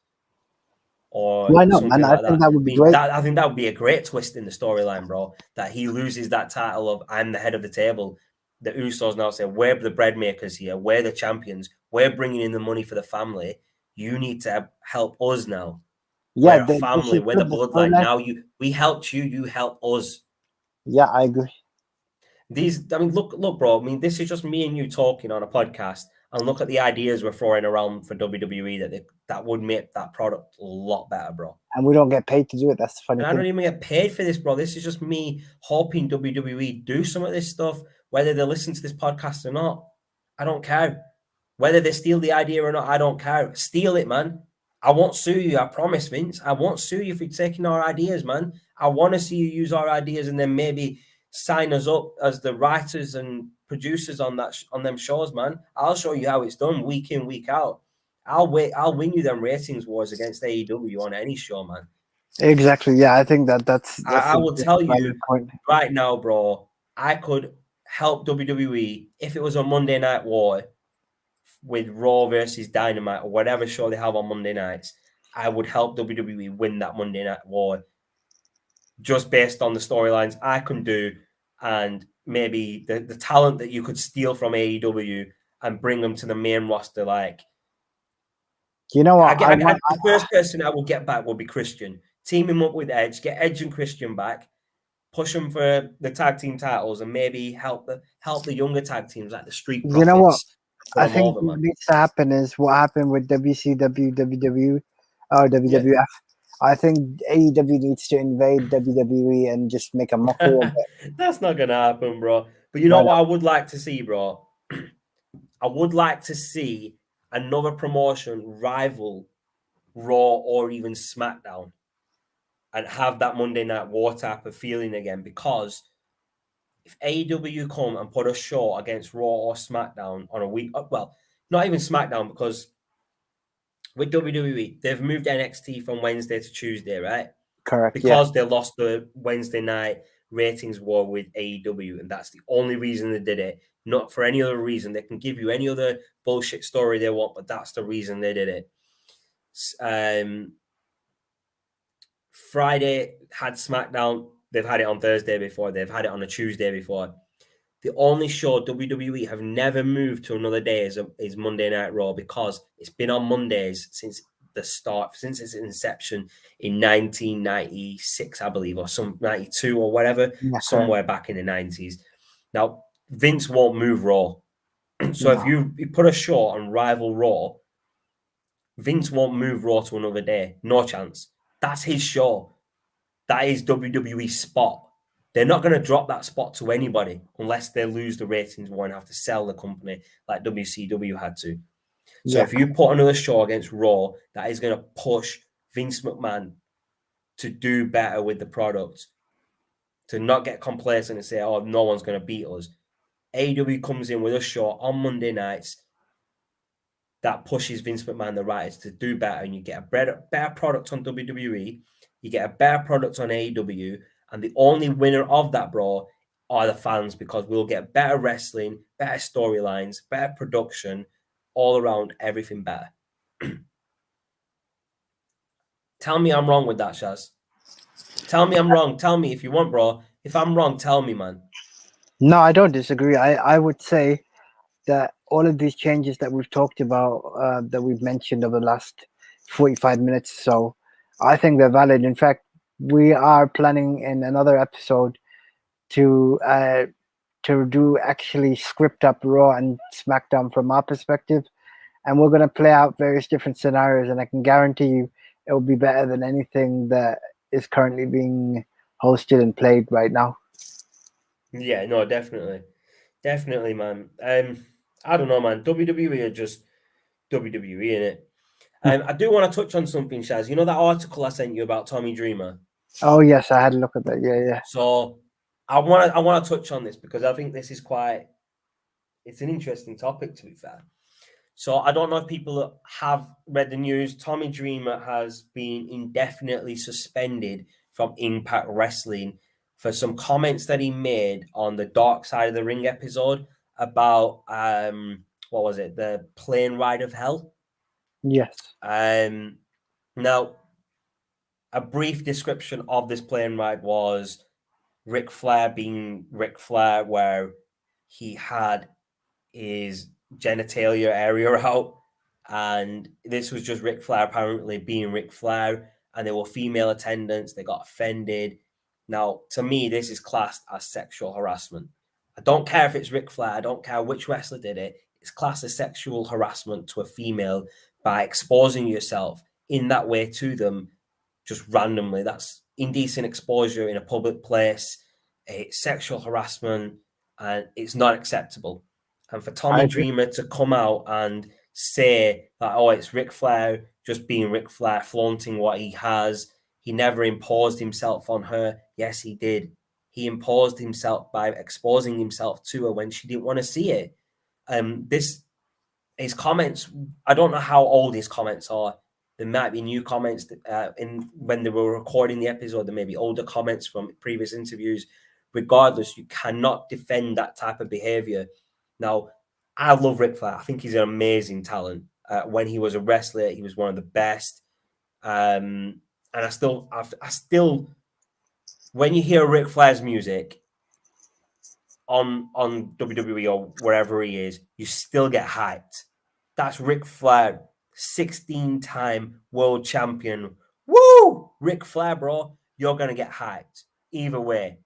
or Why not, man? something I like think that. that would be great. I think that would be a great twist in the storyline, bro. That he loses that title of I'm the head of the table. The Usos now say, we're the bread makers here. We're the champions. We're bringing in the money for the family. You need to help us now. Yeah, We're a this family. is We're the good. The bloodline. storyline. Now we helped you. You help us. Yeah, I agree. Look, bro. I mean, this is just me and you talking on a podcast, and look at the ideas we're throwing around for WWE that would make that product a lot better, bro. And we don't get paid to do it. That's the funny And I thing. don't even get paid for this, bro. This is just me hoping WWE do some of this stuff, whether they listen to this podcast or not. I don't care. Whether they steal the idea or not, I don't care. Steal it, man. I won't sue you. I promise, Vince. I won't sue you for taking our ideas, man. I want to see you use our ideas and then maybe sign us up as the writers and producers on them shows, man. I'll show you how it's done week in, week out. I'll win you them ratings wars against AEW on any show, man. Exactly. Yeah, I think that's I a will tell you point. right now, bro. I could help WWE if it was a Monday Night War with Raw versus Dynamite or whatever show they have on Monday nights. I would help WWE win that Monday Night War just based on the storylines I can do and maybe the talent that you could steal from AEW and bring them to the main roster. Like, You know what? the first person I will get back will be Christian. Team him up with Edge, get Edge and Christian back, push them for the tag team titles, and maybe help the younger tag teams like the Street You know what? Profits. I think what needs to happen is what happened with WCW, WWW, or WWF. Yeah. I think AEW needs to invade WWE and just make a mockery of it. That's not gonna happen, bro. But you know what I would like to see, bro? I would like to see another promotion rival Raw or even SmackDown and have that Monday Night War type of feeling again. Because if AEW come and put a show against Raw or SmackDown on a week, well, not even SmackDown, because with WWE, they've moved NXT from Wednesday to Tuesday, right? Correct. Because they lost the Wednesday night ratings war with AEW, and that's the only reason they did it. Not for any other reason. They can give you any other bullshit story they want, but that's the reason they did it. Friday had SmackDown. They've had it on Thursday before. They've had it on a Tuesday before. The only show WWE have never moved to another day is Monday Night Raw, because it's been on Mondays since the start, since its inception in 1996, I believe, or some 92 or whatever, somewhere back in the 90s. Now, Vince won't move Raw. So if you put a show on rival Raw, Vince won't move Raw to another day. No chance. That's his show. That is WWE's spot. They're not going to drop that spot to anybody unless they lose the ratings war and have to sell the company like WCW had to. So if you put another show against Raw, that is going to push Vince McMahon to do better with the product, to not get complacent and say, oh, no one's going to beat us. AEW comes in with a show on Monday nights that pushes Vince McMahon, the writers, to do better, and you get a better product on WWE, you get a better product on AEW, and the only winner of that, bro, are the fans, because we'll get better wrestling, better storylines, better production, all around, everything better. Tell me I'm wrong with that, Shaz. Tell me I'm wrong. Tell me if you want, bro. If I'm wrong, tell me, man. No, I don't disagree. I would say that all of these changes that we've talked about, that we've mentioned over the last 45 minutes, so I think they're valid. In fact, we are planning in another episode to do actually script up Raw and SmackDown from our perspective, and we're going to play out various different scenarios, and I can guarantee you it will be better than anything that is currently being hosted and played right now. Yeah, no, definitely, man. I don't know, man. WWE are just WWE, innit? I do want to touch on something, Shaz. You know that article I sent you about Tommy Dreamer? Oh yes, I had a look at that. Yeah. So I want to touch on this because I think this is it's an interesting topic, to be fair. So I don't know if people have read the news. Tommy Dreamer has been indefinitely suspended from Impact Wrestling for some comments that he made on the Dark Side of the Ring episode about what was it, the plane ride of hell? Yes. Now, a brief description of this plane ride was Ric Flair being Ric Flair, where he had his genitalia area out, and this was just Ric Flair apparently being Ric Flair, and there were female attendants. They got offended. Now, to me, this is classed as sexual harassment. I don't care if it's Ric Flair. I don't care which wrestler did it. It's classed as sexual harassment to a female by exposing yourself in that way to them just randomly. That's indecent exposure in a public place. It's sexual harassment, and it's not acceptable. And for Tommy Dreamer to come out and say that, oh, it's Ric Flair just being Ric Flair, flaunting what he has. He never imposed himself on her. Yes, he did. He imposed himself by exposing himself to her when she didn't want to see it. His comments, I don't know how old his comments are. There might be new comments when they were recording the episode. There may be older comments from previous interviews. Regardless, you cannot defend that type of behavior. Now, I love Ric Flair. I think he's an amazing talent. When he was a wrestler, he was one of the best. And I still, when you hear Ric Flair's music on WWE or wherever he is, you still get hyped. That's Ric Flair, 16-time world champion. Woo! Ric Flair, bro, you're gonna get hyped either way.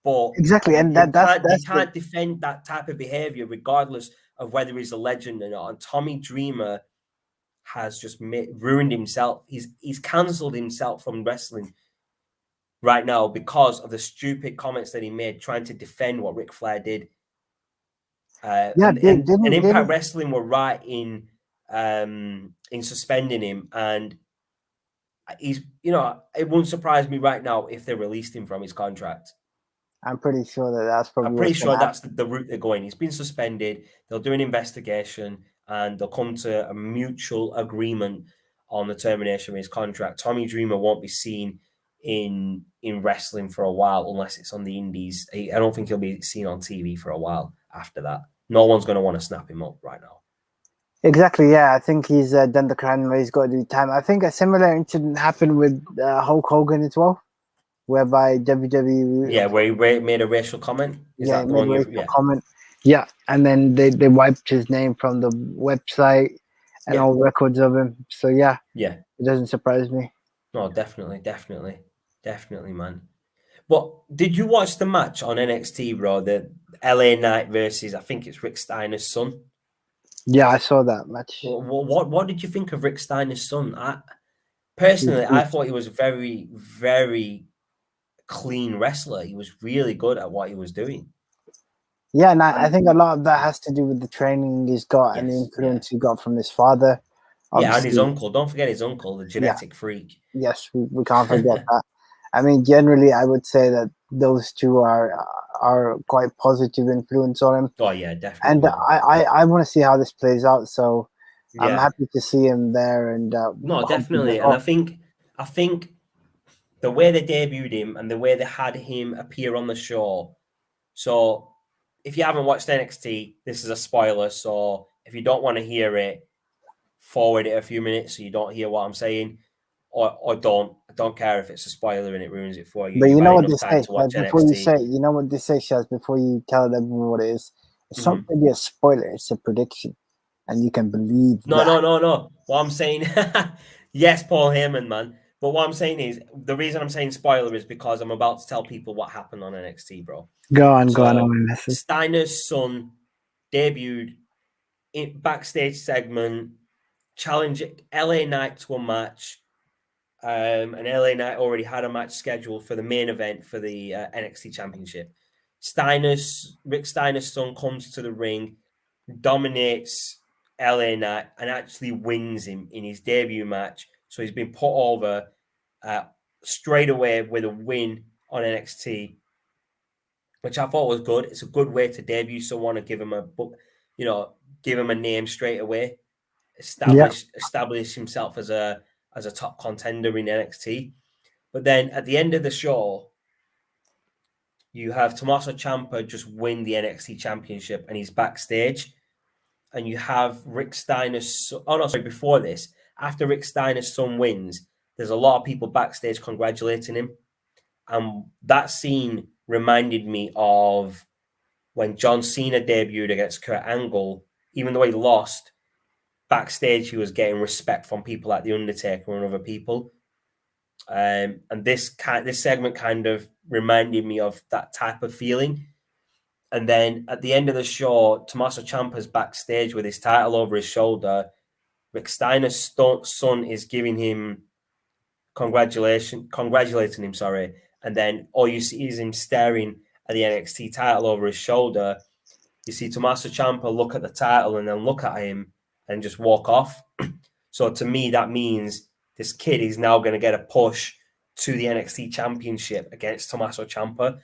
But exactly, and you can't defend that type of behavior, regardless of whether he's a legend or not. And Tommy Dreamer has just ruined himself. He's cancelled himself from wrestling right now because of the stupid comments that he made, trying to defend what Ric Flair did. And Impact Wrestling were right in suspending him, and he's, it wouldn't surprise me right now if they released him from his contract. I'm pretty sure that's probably. I'm pretty sure that's the route they're going. He's been suspended. They'll do an investigation and they'll come to a mutual agreement on the termination of his contract. Tommy Dreamer won't be seen in wrestling for a while unless it's on the indies. I don't think he'll be seen on TV for a while after that. No one's going to want to snap him up right now. Exactly, yeah. I think he's done the crime where he's got to do time. I think a similar incident happened with Hulk Hogan as well, whereby WWE... Yeah, where he made a racial comment? Comment. Yeah, and then they wiped his name from the website and all records of him. So, yeah, it doesn't surprise me. No, definitely, man. But did you watch the match on NXT, bro? The LA Knight versus, I think it's Rick Steiner's son. Yeah, I saw that match. What did you think of Rick Steiner's son? I thought he was a very, very clean wrestler. He was really good at what he was doing. Yeah, and I think a lot of that has to do with the training he's got and the influence he got from his father. Obviously. And his uncle. Don't forget his uncle, the genetic freak. Yes, we can't forget that. I mean, generally, I would say that those two are quite positive influence on him. Oh yeah, definitely. And I want to see how this plays out. So I'm happy to see him there. And no, definitely. And I think the way they debuted him and the way they had him appear on the show. So if you haven't watched NXT, this is a spoiler. So if you don't want to hear it, forward it a few minutes so you don't hear what I'm saying, or don't. I don't care if it's a spoiler and it ruins it for you. But you know what they say, before you say, you know what they say, Shaz, before you tell everyone what it is. It's not really a spoiler, it's a prediction. And you can believe that. No. What I'm saying, yes, Paul Heyman, man. But what I'm saying is, the reason I'm saying spoiler is because I'm about to tell people what happened on NXT, bro. Go on. Steiner's son debuted in backstage segment, challenging LA Knight to a match. And LA Knight already had a match scheduled for the main event for the NXT Championship. Rick Steiner's son comes to the ring, dominates LA Knight, and actually wins him in his debut match. So he's been put over straight away with a win on NXT, which I thought was good. It's a good way to debut someone and give him a name straight away. Establish himself as a top contender in NXT. But then at the end of the show, you have Tommaso Ciampa just win the NXT Championship and he's backstage. And you have Rick Steiner's... Oh, no, sorry, before this. After Rick Steiner's son wins, there's a lot of people backstage congratulating him. And that scene reminded me of when John Cena debuted against Kurt Angle. Even though he lost, backstage he was getting respect from people like The Undertaker and other people. And this segment kind of reminded me of that type of feeling. And then at the end of the show, Tommaso Ciampa's backstage with his title over his shoulder. Rick Steiner's son is giving him congratulating him, sorry. And then all you see is him staring at the NXT title over his shoulder. You see Tommaso Ciampa look at the title and then look at him and just walk off. So to me, that means this kid is now going to get a push to the NXT Championship against Tommaso Ciampa.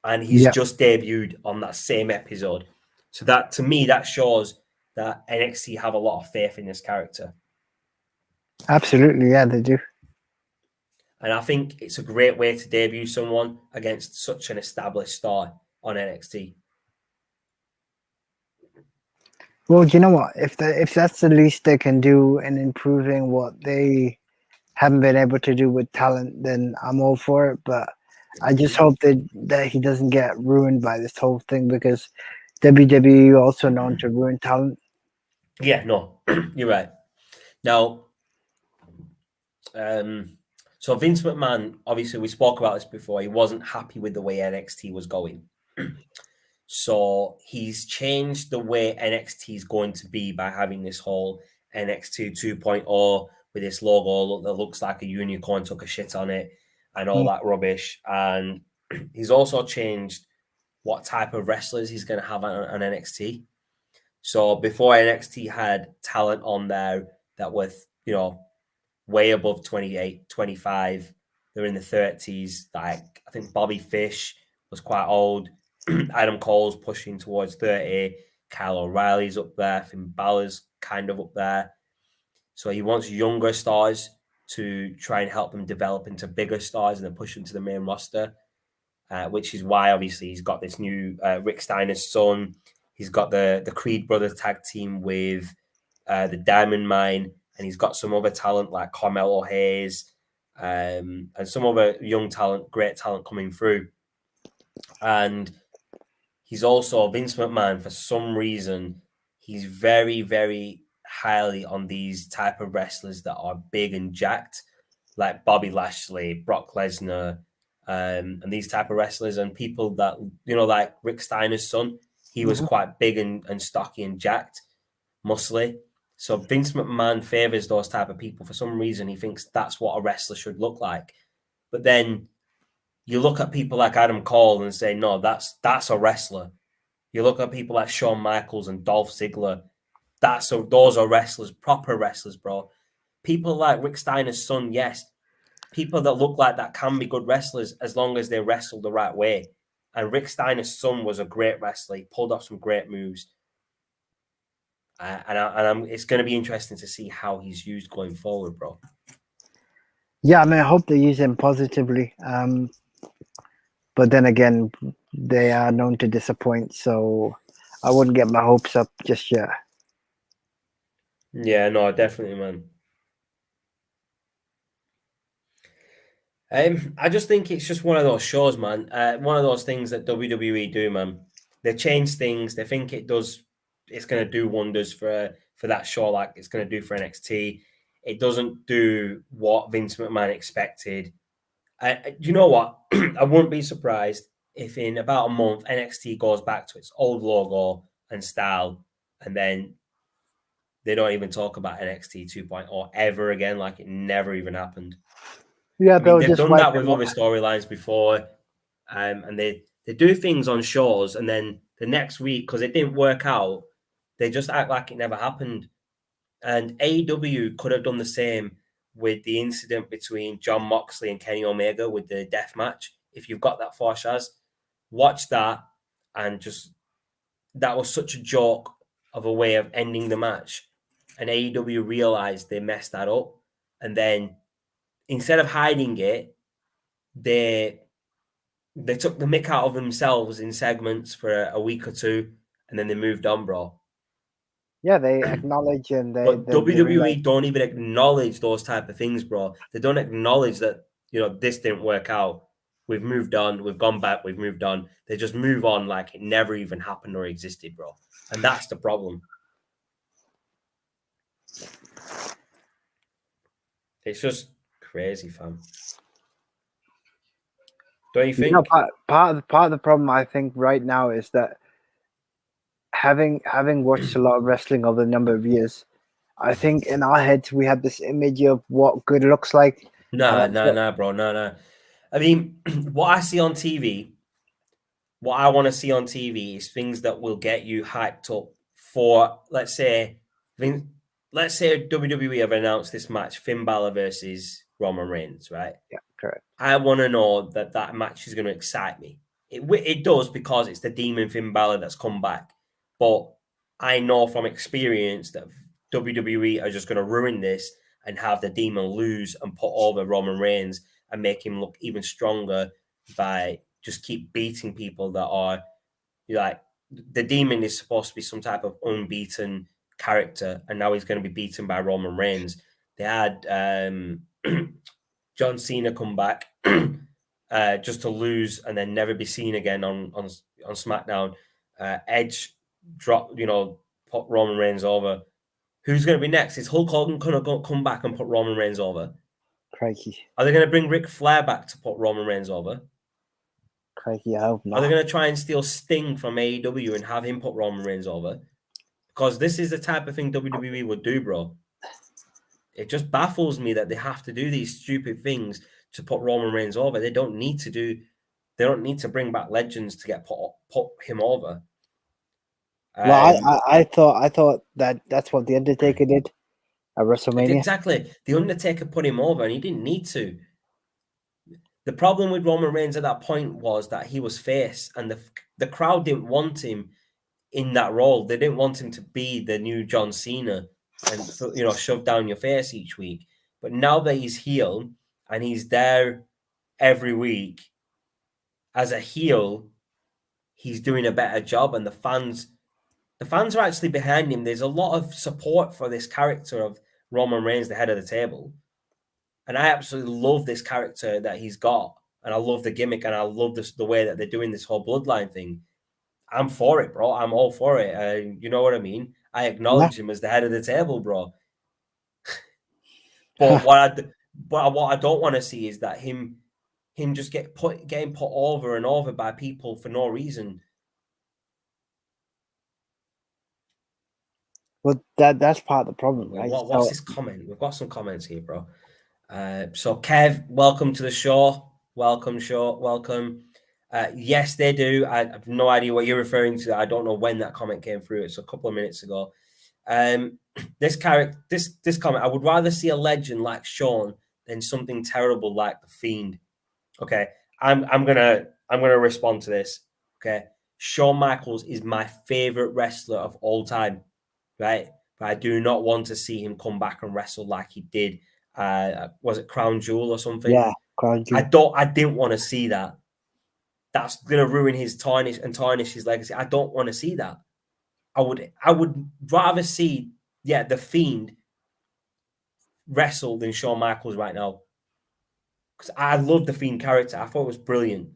And he's just debuted on that same episode. So that, to me, that shows that NXT have a lot of faith in this character. Absolutely, yeah, they do. And I think it's a great way to debut someone against such an established star on NXT. Well, you know what? If that's the least they can do in improving what they haven't been able to do with talent, then I'm all for it. But I just hope that he doesn't get ruined by this whole thing, because WWE also known to ruin talent. Yeah, no, you're right. Now, so Vince McMahon, obviously we spoke about this before, he wasn't happy with the way NXT was going. So he's changed the way NXT is going to be by having this whole NXT 2.0 with this logo that looks like a unicorn took a shit on it and all that rubbish. And he's also changed what type of wrestlers he's going to have on NXT. So before, NXT had talent on there that was, way above 28, 25. They're in the 30s. Like, I think Bobby Fish was quite old. Adam Cole's pushing towards 30. Kyle O'Reilly's up there. Finn Balor's kind of up there. So he wants younger stars to try and help them develop into bigger stars and then push them to the main roster, which is why, obviously, he's got this new Rick Steiner's son. He's got the Creed Brothers tag team with the Diamond Mine, and he's got some other talent like Carmelo Hayes and some other young talent, great talent coming through. And he's also, Vince McMahon, for some reason, he's very, very highly on these type of wrestlers that are big and jacked, like Bobby Lashley, Brock Lesnar, and these type of wrestlers, and people that, like Rick Steiner's son, he was quite big and stocky and jacked, muscly. So Vince McMahon favors those type of people. For some reason, he thinks that's what a wrestler should look like. But then you look at people like Adam Cole and say, no, that's a wrestler. You look at people like Shawn Michaels and Dolph Ziggler. Those are wrestlers, proper wrestlers, bro. People like Rick Steiner's son, yes. People that look like that can be good wrestlers as long as they wrestle the right way. And Rick Steiner's son was a great wrestler. He pulled off some great moves. It's going to be interesting to see how he's used going forward, bro. Yeah, I mean, I hope they use him positively. But then again, they are known to disappoint, so I wouldn't get my hopes up just yet. Yeah, no, definitely, man. I just think it's just one of those shows, man. One of those things that WWE do, man. They change things. They think it's going to do wonders for that show, like it's going to do for NXT. It doesn't do what Vince McMahon expected. You know what? I wouldn't be surprised if in about a month NXT goes back to its old logo and style, and then they don't even talk about NXT 2.0 ever again, like it never even happened. Yeah, I mean, they've done that with other storylines before, and they do things on shows, and then the next week, because it didn't work out, they just act like it never happened. And AEW could have done the same with the incident between Jon Moxley and Kenny Omega with the death match. If you've got that for Shaz, watch that, and just that was such a joke of a way of ending the match. And AEW realized they messed that up, and then instead of hiding it, they they took the mick out of themselves in segments for a week or two, and then they moved on, bro. Yeah, they acknowledge and they WWE realize. don't even acknowledge those type of things, bro. They don't acknowledge that, this didn't work out. We've moved on. We've gone back. We've moved on. They just move on like it never even happened or existed, bro. And that's the problem. It's just crazy, fam. Don't you think? Part of the problem I think right now is that having watched a lot of wrestling over a number of years, I think in our heads we have this image of what good looks like. Nah, bro. Nah. I mean, what I see on TV, what I want to see on TV is things that will get you hyped up for, let's say WWE have announced this match, Finn Balor versus Roman Reigns, right? Yeah, correct. I want to know that match is going to excite me. It does because it's the Demon Finn Balor that's come back. But I know from experience that WWE are just going to ruin this and have the Demon lose and put over Roman Reigns and make him look even stronger by just keep beating people that are like the Demon is supposed to be some type of unbeaten character, and now he's going to be beaten by Roman Reigns. They had John Cena come back just to lose and then never be seen again on SmackDown. Edge put Roman Reigns over. Who's going to be next? Is Hulk Hogan going to come back and put Roman Reigns over? Crikey. Are they going to bring Ric Flair back to put Roman Reigns over? Crikey, I hope not. Are they going to try and steal Sting from AEW and have him put Roman Reigns over? Because this is the type of thing WWE would do, bro. It just baffles me that they have to do these stupid things to put Roman Reigns over. They don't need to bring back legends to get put him over. Well, I thought that's what the Undertaker did at WrestleMania. Exactly. The Undertaker put him over and he didn't need to. The problem with Roman Reigns at that point was that he was face and the crowd didn't want him in that role. They didn't want him to be the new John Cena and shove down your face each week. But now that he's heel and he's there every week as a heel, he's doing a better job, and the fans are actually behind him. There's a lot of support for this character of Roman Reigns, the head of the table. And I absolutely love this character that he's got. And I love the gimmick, and I love the way that they're doing this whole bloodline thing. I'm for it, bro. I'm all for it. You know what I mean? I acknowledge him as the head of the table, bro. But what I don't want to see is that him just getting put over and over by people for no reason. Well, that's part of the problem, right? What's this comment? We've got some comments here, bro. So Kev, welcome to the show. Welcome. Yes, they do. I have no idea what you're referring to. I don't know when that comment came through. It's a couple of minutes ago. This comment, I would rather see a legend like Shawn than something terrible like the Fiend. Okay, I'm gonna respond to this. Okay, Shawn Michaels is my favorite wrestler of all time, right? But I do not want to see him come back and wrestle like he did. Was it Crown Jewel or something? Yeah, Crown Jewel. I didn't want to see that. That's gonna ruin his tarnish his legacy. I don't want to see that. I would rather see the Fiend wrestle than Shawn Michaels right now, because I love the Fiend character. I thought it was brilliant.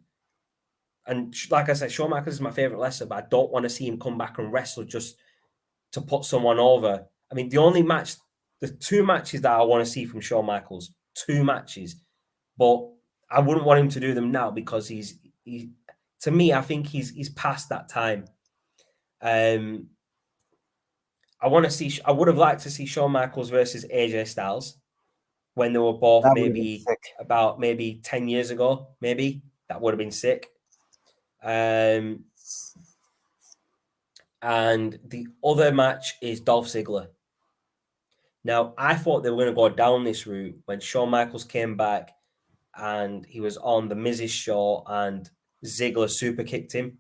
And like I said, Shawn Michaels is my favorite wrestler, but I don't want to see him come back and wrestle just to put someone over. I mean, the two matches that I want to see from Shawn Michaels, 2 matches, but I wouldn't want him to do them now because to me, I think he's past that time. I would have liked to see Shawn Michaels versus AJ Styles when they were both maybe 10 years ago. Maybe that would have been sick. And the other match is Dolph Ziggler. Now, I thought they were going to go down this route when Shawn Michaels came back and he was on the Miz's show and Ziggler super kicked him.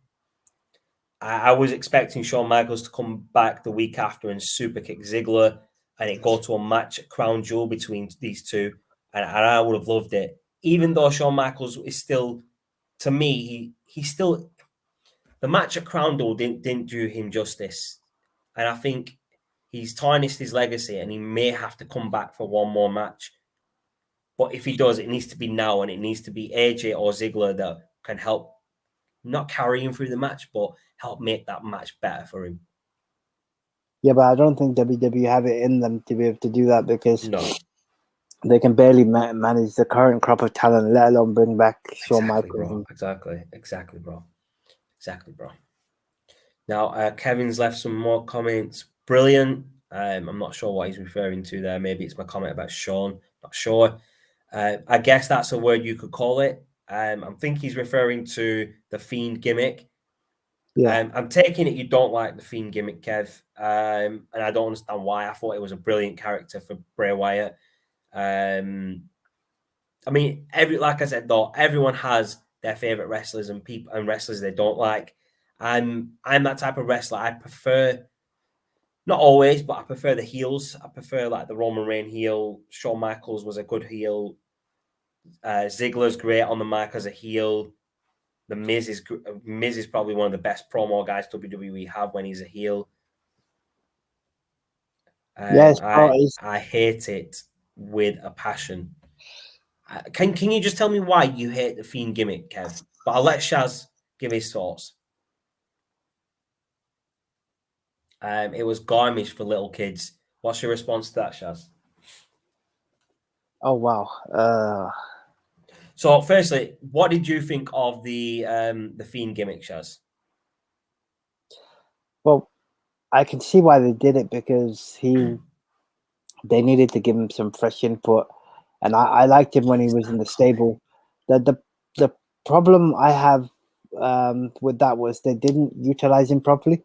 I was expecting Shawn Michaels to come back the week after and super kick Ziggler and it go to a match at Crown Jewel between these two. And I would have loved it. Even though Shawn Michaels is still to me, he still, the match at Crown Jewel didn't do him justice, and I think he's tarnished his legacy, and he may have to come back for one more match. But if he does, it needs to be now, and it needs to be AJ or Ziggler that can help, not carry him through the match, but help make that match better for him. Yeah, but I don't think WWE have it in them to be able to do that, because No, they can barely manage the current crop of talent, let alone bring back Shawn Michaels. Exactly, bro. Now, Kevin's left some more comments. Brilliant. I'm not sure what he's referring to there. Maybe it's my comment about Shawn. Not sure. I guess that's a word you could call it. I think he's referring to the Fiend gimmick. Yeah. I'm taking it you don't like the Fiend gimmick, Kev, and I don't understand why. I thought it was a brilliant character for Bray Wyatt. I mean, like I said, though, everyone has their favorite wrestlers and people and wrestlers they don't like. I'm that type of wrestler. I prefer, not always, but I prefer the heels. I prefer like the Roman Reigns heel. Shawn Michaels was a good heel. Ziggler's great on the mic as a heel. The Miz is probably one of the best promo guys WWE have when he's a heel. Yes, I hate it with a passion. Can you just tell me why you hate the Fiend gimmick, Kev? But I'll let Shaz give his thoughts. It was garmish for little kids. What's your response to that, Shaz? Oh wow. So, firstly, what did you think of the Fiend gimmick, Shaz? Well, I can see why they did it, because they needed to give him some fresh input, and I liked him when he was in the stable. The problem I have with that was they didn't utilize him properly.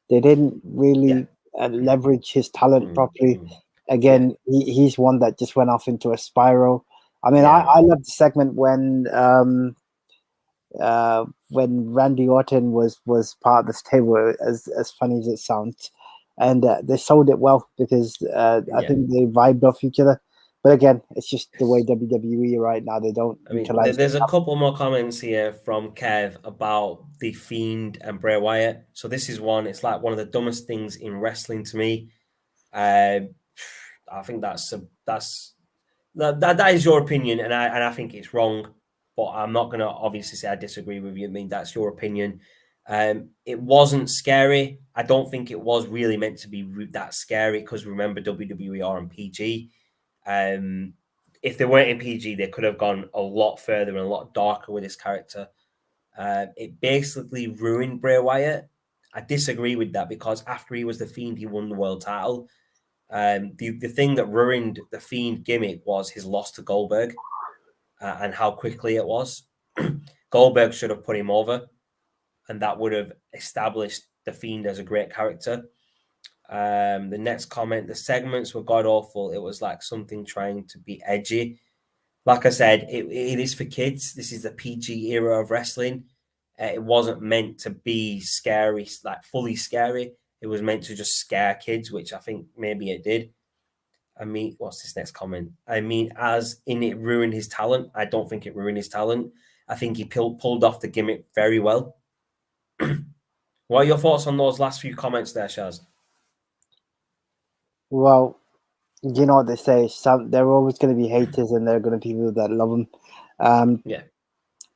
They didn't really leverage his talent properly. Again, he's one that just went off into a spiral. I mean, I love the segment when Randy Orton was part of the stable, as funny as it sounds, and they sold it well, because I think they vibed off each other. But again, it's just the way WWE right now, they don't utilize. There's a couple more comments here from Kev about the Fiend and Bray Wyatt. So this is one. It's like one of the dumbest things in wrestling to me. I think that is your opinion, and I think it's wrong. But I'm not going to obviously say I disagree with you. I mean, that's your opinion. It wasn't scary. I don't think it was really meant to be that scary, because remember, WWE are on PG. If they weren't in PG, they could have gone a lot further and a lot darker with this character. It basically ruined Bray Wyatt. I disagree with that, because after he was the Fiend, he won the world title. The thing that ruined the Fiend gimmick was his loss to Goldberg, and how quickly it was. Goldberg should have put him over, and that would have established the Fiend as a great character. The next comment, the segments were god awful. It was like something trying to be edgy. Like I said, it is for kids. This is the PG era of wrestling. It wasn't meant to be scary, like fully scary. It was meant to just scare kids, which I think maybe it did. I mean, what's this next comment? I mean, as in it ruined his talent. I don't think it ruined his talent. I think he pulled off the gimmick very well. What are your thoughts on those last few comments there, Shaz? Well, you know what they say. There are always going to be haters, and there are going to be people that love him.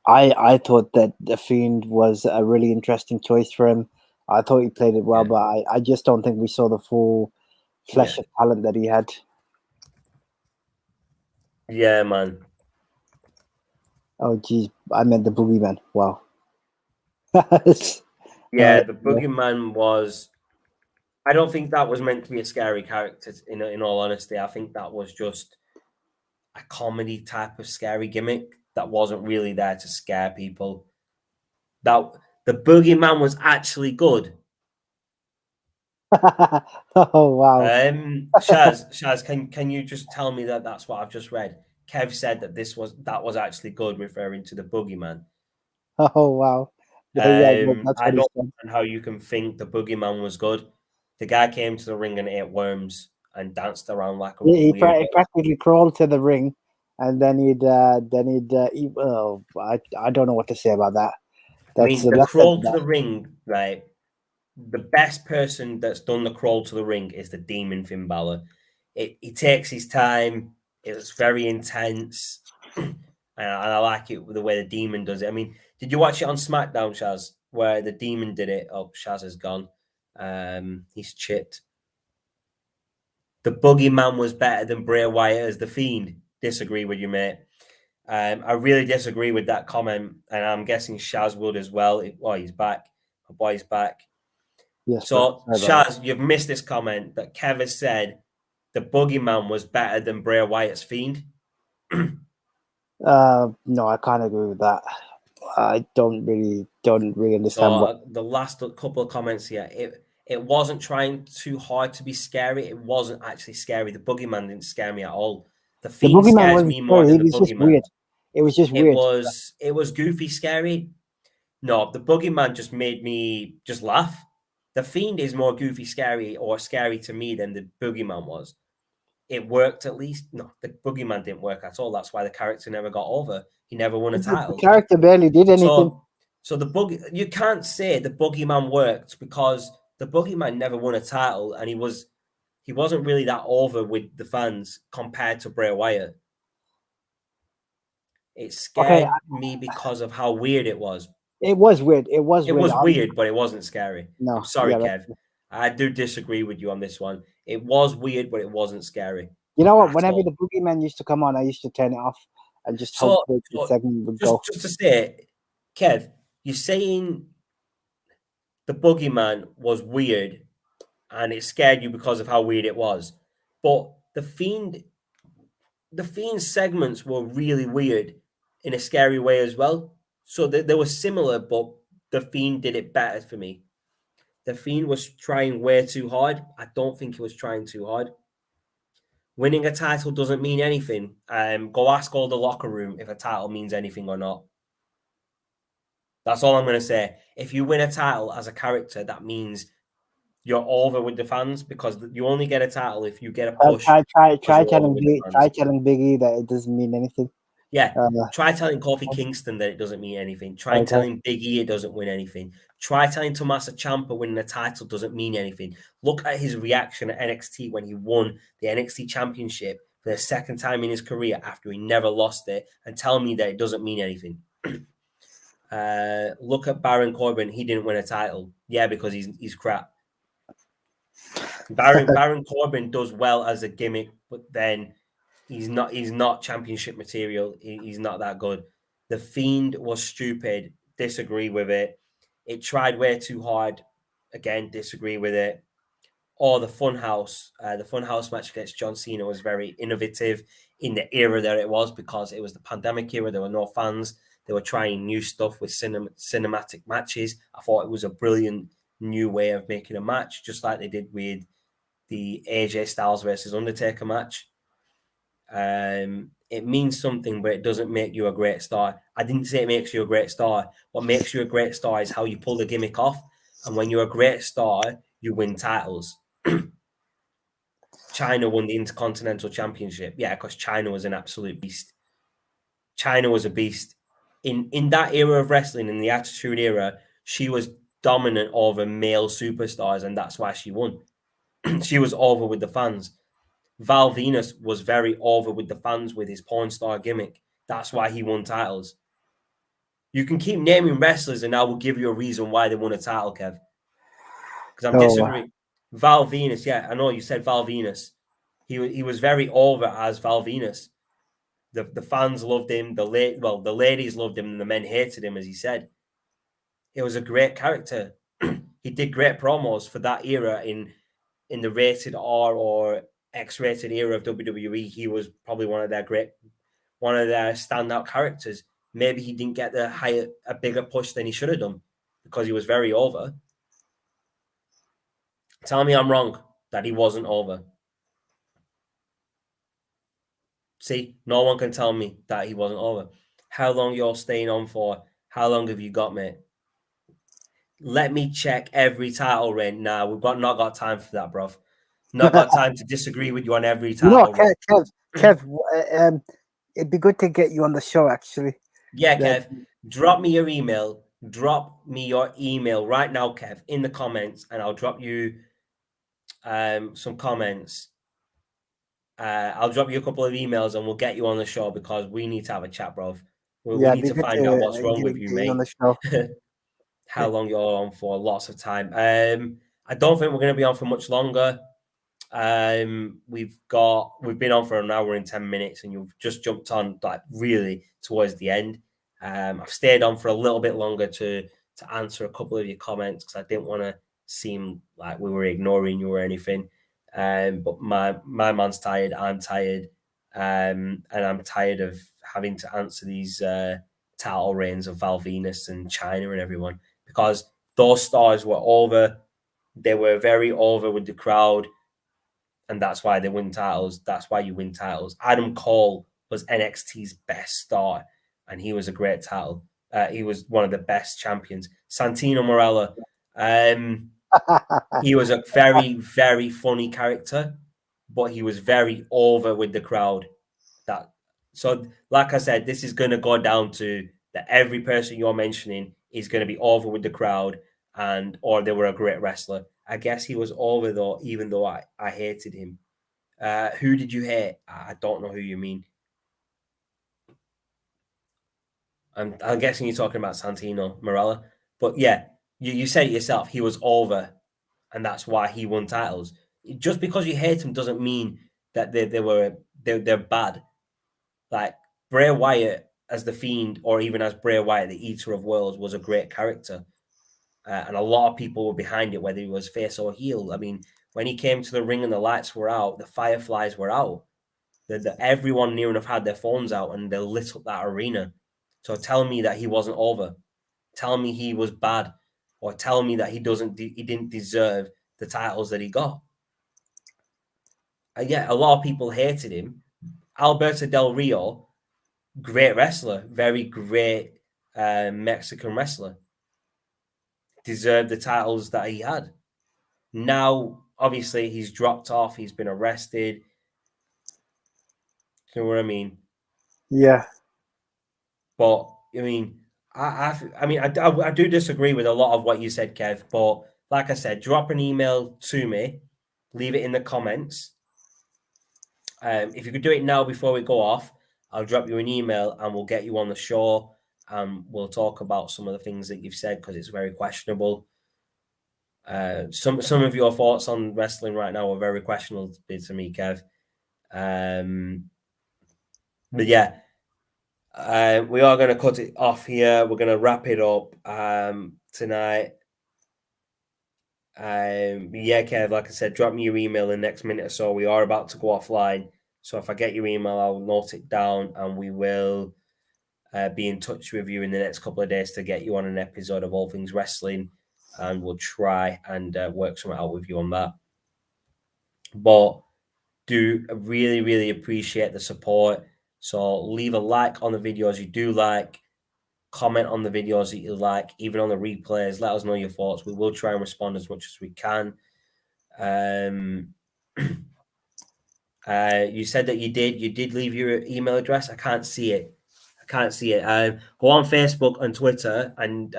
I thought that the Fiend was a really interesting choice for him. I thought he played it well, but I just don't think we saw the full flesh of talent that he had. Yeah, man. Oh, geez. I meant the Boogeyman. Wow. The Boogeyman was... I don't think that was meant to be a scary character, in all honesty. I think that was just a comedy type of scary gimmick that wasn't really there to scare people. That the Boogeyman was actually good. Oh, wow. Shaz, can you just tell me that that's what I've just read? Kev said that that was actually good, referring to the Boogeyman. Oh, wow. I don't understand how you can think the Boogeyman was good. The guy came to the ring and ate worms and danced around like a He weirdo. practically crawled to the ring and then he'd eat. Well, I don't know what to say about that. I mean, the crawl to the ring, right? The best person that's done the crawl to the ring is the Demon Finn Balor. He takes his time. It's very intense, and I like it the way the Demon does it. I mean, did you watch it on SmackDown, Shaz, where the Demon did it? Oh, Shaz is gone. He's chipped. The Boogeyman was better than Bray Wyatt as the Fiend. Disagree with you, mate. I really disagree with that comment, and I'm guessing Shaz would as well. He's back. My boy's back. Yes. So, Shaz, you've missed this comment that Kev has said the Boogeyman was better than Bray Wyatt's Fiend. No, I can't agree with that. I don't really understand. So, the last couple of comments here, it wasn't trying too hard to be scary. It wasn't actually scary. The Boogeyman didn't scare me at all. The Fiend scares me more than the Boogeyman. Weird. It was just weird. It was goofy scary. No, the Boogeyman just made me just laugh. The Fiend is more goofy scary or scary to me than the Boogeyman was. It worked at least. No, the Boogeyman didn't work at all. That's why the character never got over. He never won a title. The character barely did anything. So you can't say the Boogeyman worked because the Boogeyman never won a title, and he wasn't really that over with the fans compared to Bray Wyatt. It scared me because of how weird it was. It was weird. It was weird, but it wasn't scary. No, I'm sorry, Kev. I do disagree with you on this one. It was weird, but it wasn't scary. You know what? Whenever the Boogeyman used to come on, I used to turn it off and just hope the segment would go. Just to say, Kev, you're saying the Boogeyman was weird and it scared you because of how weird it was. But the Fiend segments were really weird in a scary way as well. So they were similar, but the Fiend did it better for me. The Fiend was trying way too hard. I don't think he was trying too hard. Winning a title doesn't mean anything. Go ask all the locker room if a title means anything or not. That's all I'm going to say. If you win a title as a character, that means you're over with the fans because you only get a title if you get a push. Try telling Biggie that it doesn't mean anything. Yeah, try telling Kofi Kingston that it doesn't mean anything. Try telling Big E it doesn't win anything. Try telling Tommaso Ciampa winning a title doesn't mean anything. Look at his reaction at NXT when he won the NXT Championship for the second time in his career after he never lost it, and tell me that it doesn't mean anything. Look at Baron Corbin. He didn't win a title. Yeah, because he's crap. Baron Corbin does well as a gimmick, but then he's not championship material. He's not that good. The Fiend was stupid. Disagree with it. It tried way too hard. Again, disagree with it. Or the Funhouse. The Funhouse match against John Cena was very innovative in the era that it was because it was the pandemic era. There were no fans. They were trying new stuff with cinematic matches. I thought it was a brilliant new way of making a match, just like they did with the AJ Styles versus Undertaker match. It means something, but it doesn't make you a great star. I didn't say it makes you a great star. What makes you a great star is how you pull the gimmick off. And when you're a great star, you win titles. China won the Intercontinental Championship. Yeah, because China was an absolute beast. China was a beast. In that era of wrestling, in the Attitude Era, she was dominant over male superstars, and that's why she won. She was over with the fans. Val Venus was very over with the fans with his porn star gimmick. That's why he won titles. You can keep naming wrestlers and I will give you a reason why they won a title, Kev. Because I'm disagreeing. Val Venus, yeah, I know you said Val Venus. He was very over as Val Venus. The fans loved him. The ladies loved him and the men hated him, as he said. He was a great character. He did great promos for that era in the rated R or X-rated era of WWE. He was probably one of their standout characters. Maybe he didn't get a bigger push than he should have done because he was very over. Tell me I'm wrong that he wasn't over. See, no one can tell me that he wasn't over. How long you're staying on for? How long have you got, mate? Let me check every title reign. Nah, we've not got time for that, bruv. Not got time to disagree with you on every title. Kev, it'd be good to get you on the show, actually. Yeah, That- Kev, drop me your email. Drop me your email right now, Kev, in the comments, and I'll drop you some comments. I'll drop you a couple of emails, and we'll get you on the show because we need to have a chat, bro. We yeah, it'd need be to good find out to what's wrong with get you, you on mate. the show. How long you're on for? Lots of time. I don't think we're going to be on for much longer. We've been on for an hour and 10 minutes, and you've just jumped on like really towards the end. I've stayed on for a little bit longer to answer a couple of your comments because I didn't want to seem like we were ignoring you or anything. But my man's tired, I'm tired, and I'm tired of having to answer these title reigns of Val Venus and China and everyone because those stars were over. They were very over with the crowd, and that's why they win titles. That's why you win titles. Adam Cole was NXT's best star, and he was a great title. He was one of the best champions. Santino Marella, he was a very, very funny character, but he was very over with the crowd. So, like I said, this is going to go down to that every person you're mentioning is going to be over with the crowd, or they were a great wrestler. I guess he was over though, even though I hated him. Who did you hate? I don't know who you mean. I'm guessing you're talking about Santino Marella. But yeah, you said it yourself. He was over, and that's why he won titles. Just because you hate him doesn't mean that they're bad. Like Bray Wyatt as the Fiend, or even as Bray Wyatt, the Eater of Worlds, was a great character, and a lot of people were behind it, whether he was face or heel. I mean, when he came to the ring and the lights were out, the fireflies were out. Everyone near enough had their phones out, and they lit up that arena. So tell me that he wasn't over. Tell me he was bad, or tell me that he didn't deserve the titles that he got. Yeah, a lot of people hated him. Alberto Del Rio, great wrestler, very great Mexican wrestler, deserved the titles that he had. Now, obviously, he's dropped off. He's been arrested. You know what I mean? Yeah. But I mean, I do disagree with a lot of what you said, Kev. But like I said, drop an email to me, leave it in the comments. If you could do it now before we go off, I'll drop you an email and we'll get you on the show. We'll talk about some of the things that you've said because it's very questionable. Some of your thoughts on wrestling right now are very questionable to me, Kev. But yeah, we are going to cut it off here. We're going to wrap it up tonight. Yeah, Kev, like I said, drop me your email in the next minute or so. We are about to go offline. So if I get your email, I'll note it down and we will be in touch with you in the next couple of days to get you on an episode of All Things Wrestling. And we'll try and work something out with you on that. But do really, really appreciate the support. So leave a like on the videos you do like. Comment on the videos that you like, even on the replays. Let us know your thoughts. We will try and respond as much as we can. You said that you did leave your email address. I can't see it. Go on Facebook and Twitter and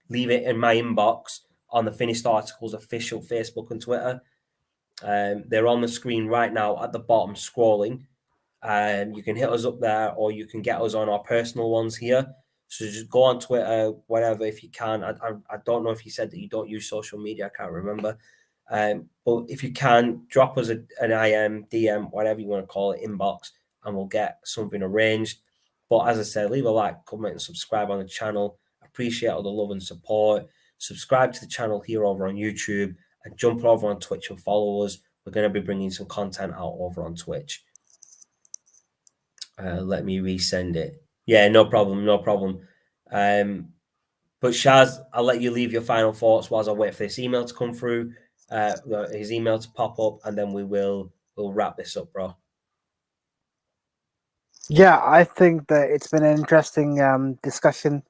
leave it in my inbox on the Finished Articles official Facebook and Twitter. They're on the screen right now at the bottom scrolling. You can hit us up there, or you can get us on our personal ones here. So just go on Twitter, whatever, if you can. I don't know if you said that you don't use social media. I can't remember. But if you can, drop us an IM, DM, whatever you want to call it, inbox, and we'll get something arranged. But as I said, leave a like, comment, and subscribe on the channel. Appreciate all the love and support. Subscribe to the channel here over on YouTube and jump over on Twitch and follow us. We're going to be bringing some content out over on Twitch. Let me resend it. Yeah, no problem. But Shaz, I'll let you leave your final thoughts whilst I wait for this email to come through, his email to pop up, and then we'll wrap this up, bro. Yeah, I think that it's been an interesting discussion.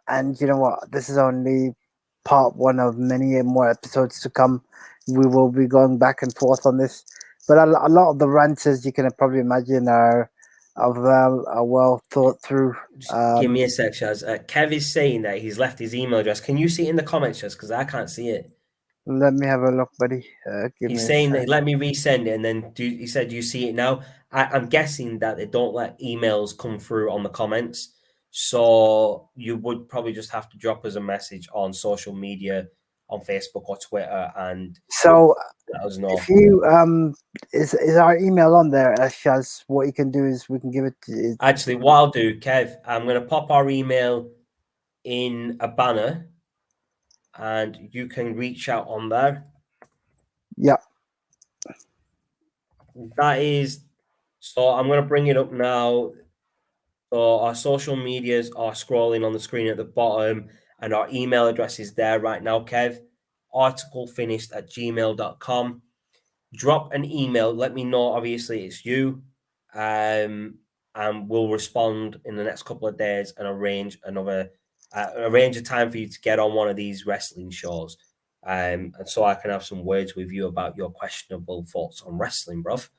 And you know what? This is only part one of many more episodes to come. We will be going back and forth on this. But a lot of the rants, as you can probably imagine, are of a well thought through. Just give me a sec, Shaz. Kev is saying that he's left his email address. Can you see it in the comments, Shaz? Because I can't see it. Let me have a look, buddy. Give He's me a saying sec. that let me resend it, and then he said, "Do you see it now?" I'm guessing that they don't let emails come through on the comments, so you would probably just have to drop us a message on social media, on Facebook or Twitter, and So let us know. if you is our email on there, Shaz? What you can do is we can give it. Actually, what I'll do, Kev, I'm going to pop our email in a banner, and you can reach out on there. Yeah. That is, so I'm going to bring it up now. So our social medias are scrolling on the screen at the bottom, and our email address is there right now, Kev. Articlefinished@gmail.com. Drop an email. Let me know, obviously, it's you. And we'll respond in the next couple of days and arrange a time for you to get on one of these wrestling shows. And so I can have some words with you about your questionable thoughts on wrestling, bruv.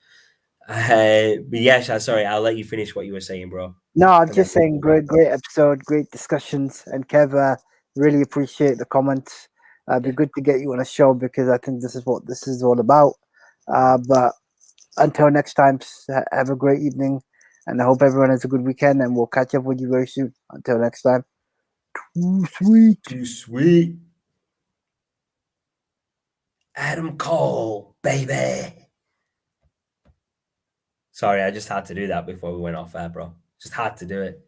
But yeah, sorry, I'll let you finish what you were saying, bro. No, I'm just saying, great episode, great discussions, and Kev, really appreciate the comments. It'd be good to get you on a show because I think this is what this is all about. But until next time, have a great evening, and I hope everyone has a good weekend. And we'll catch up with you very soon. Until next time, too sweet, too sweet. Adam Cole, baby. Sorry, I just had to do that before we went off air, bro. Just had to do it.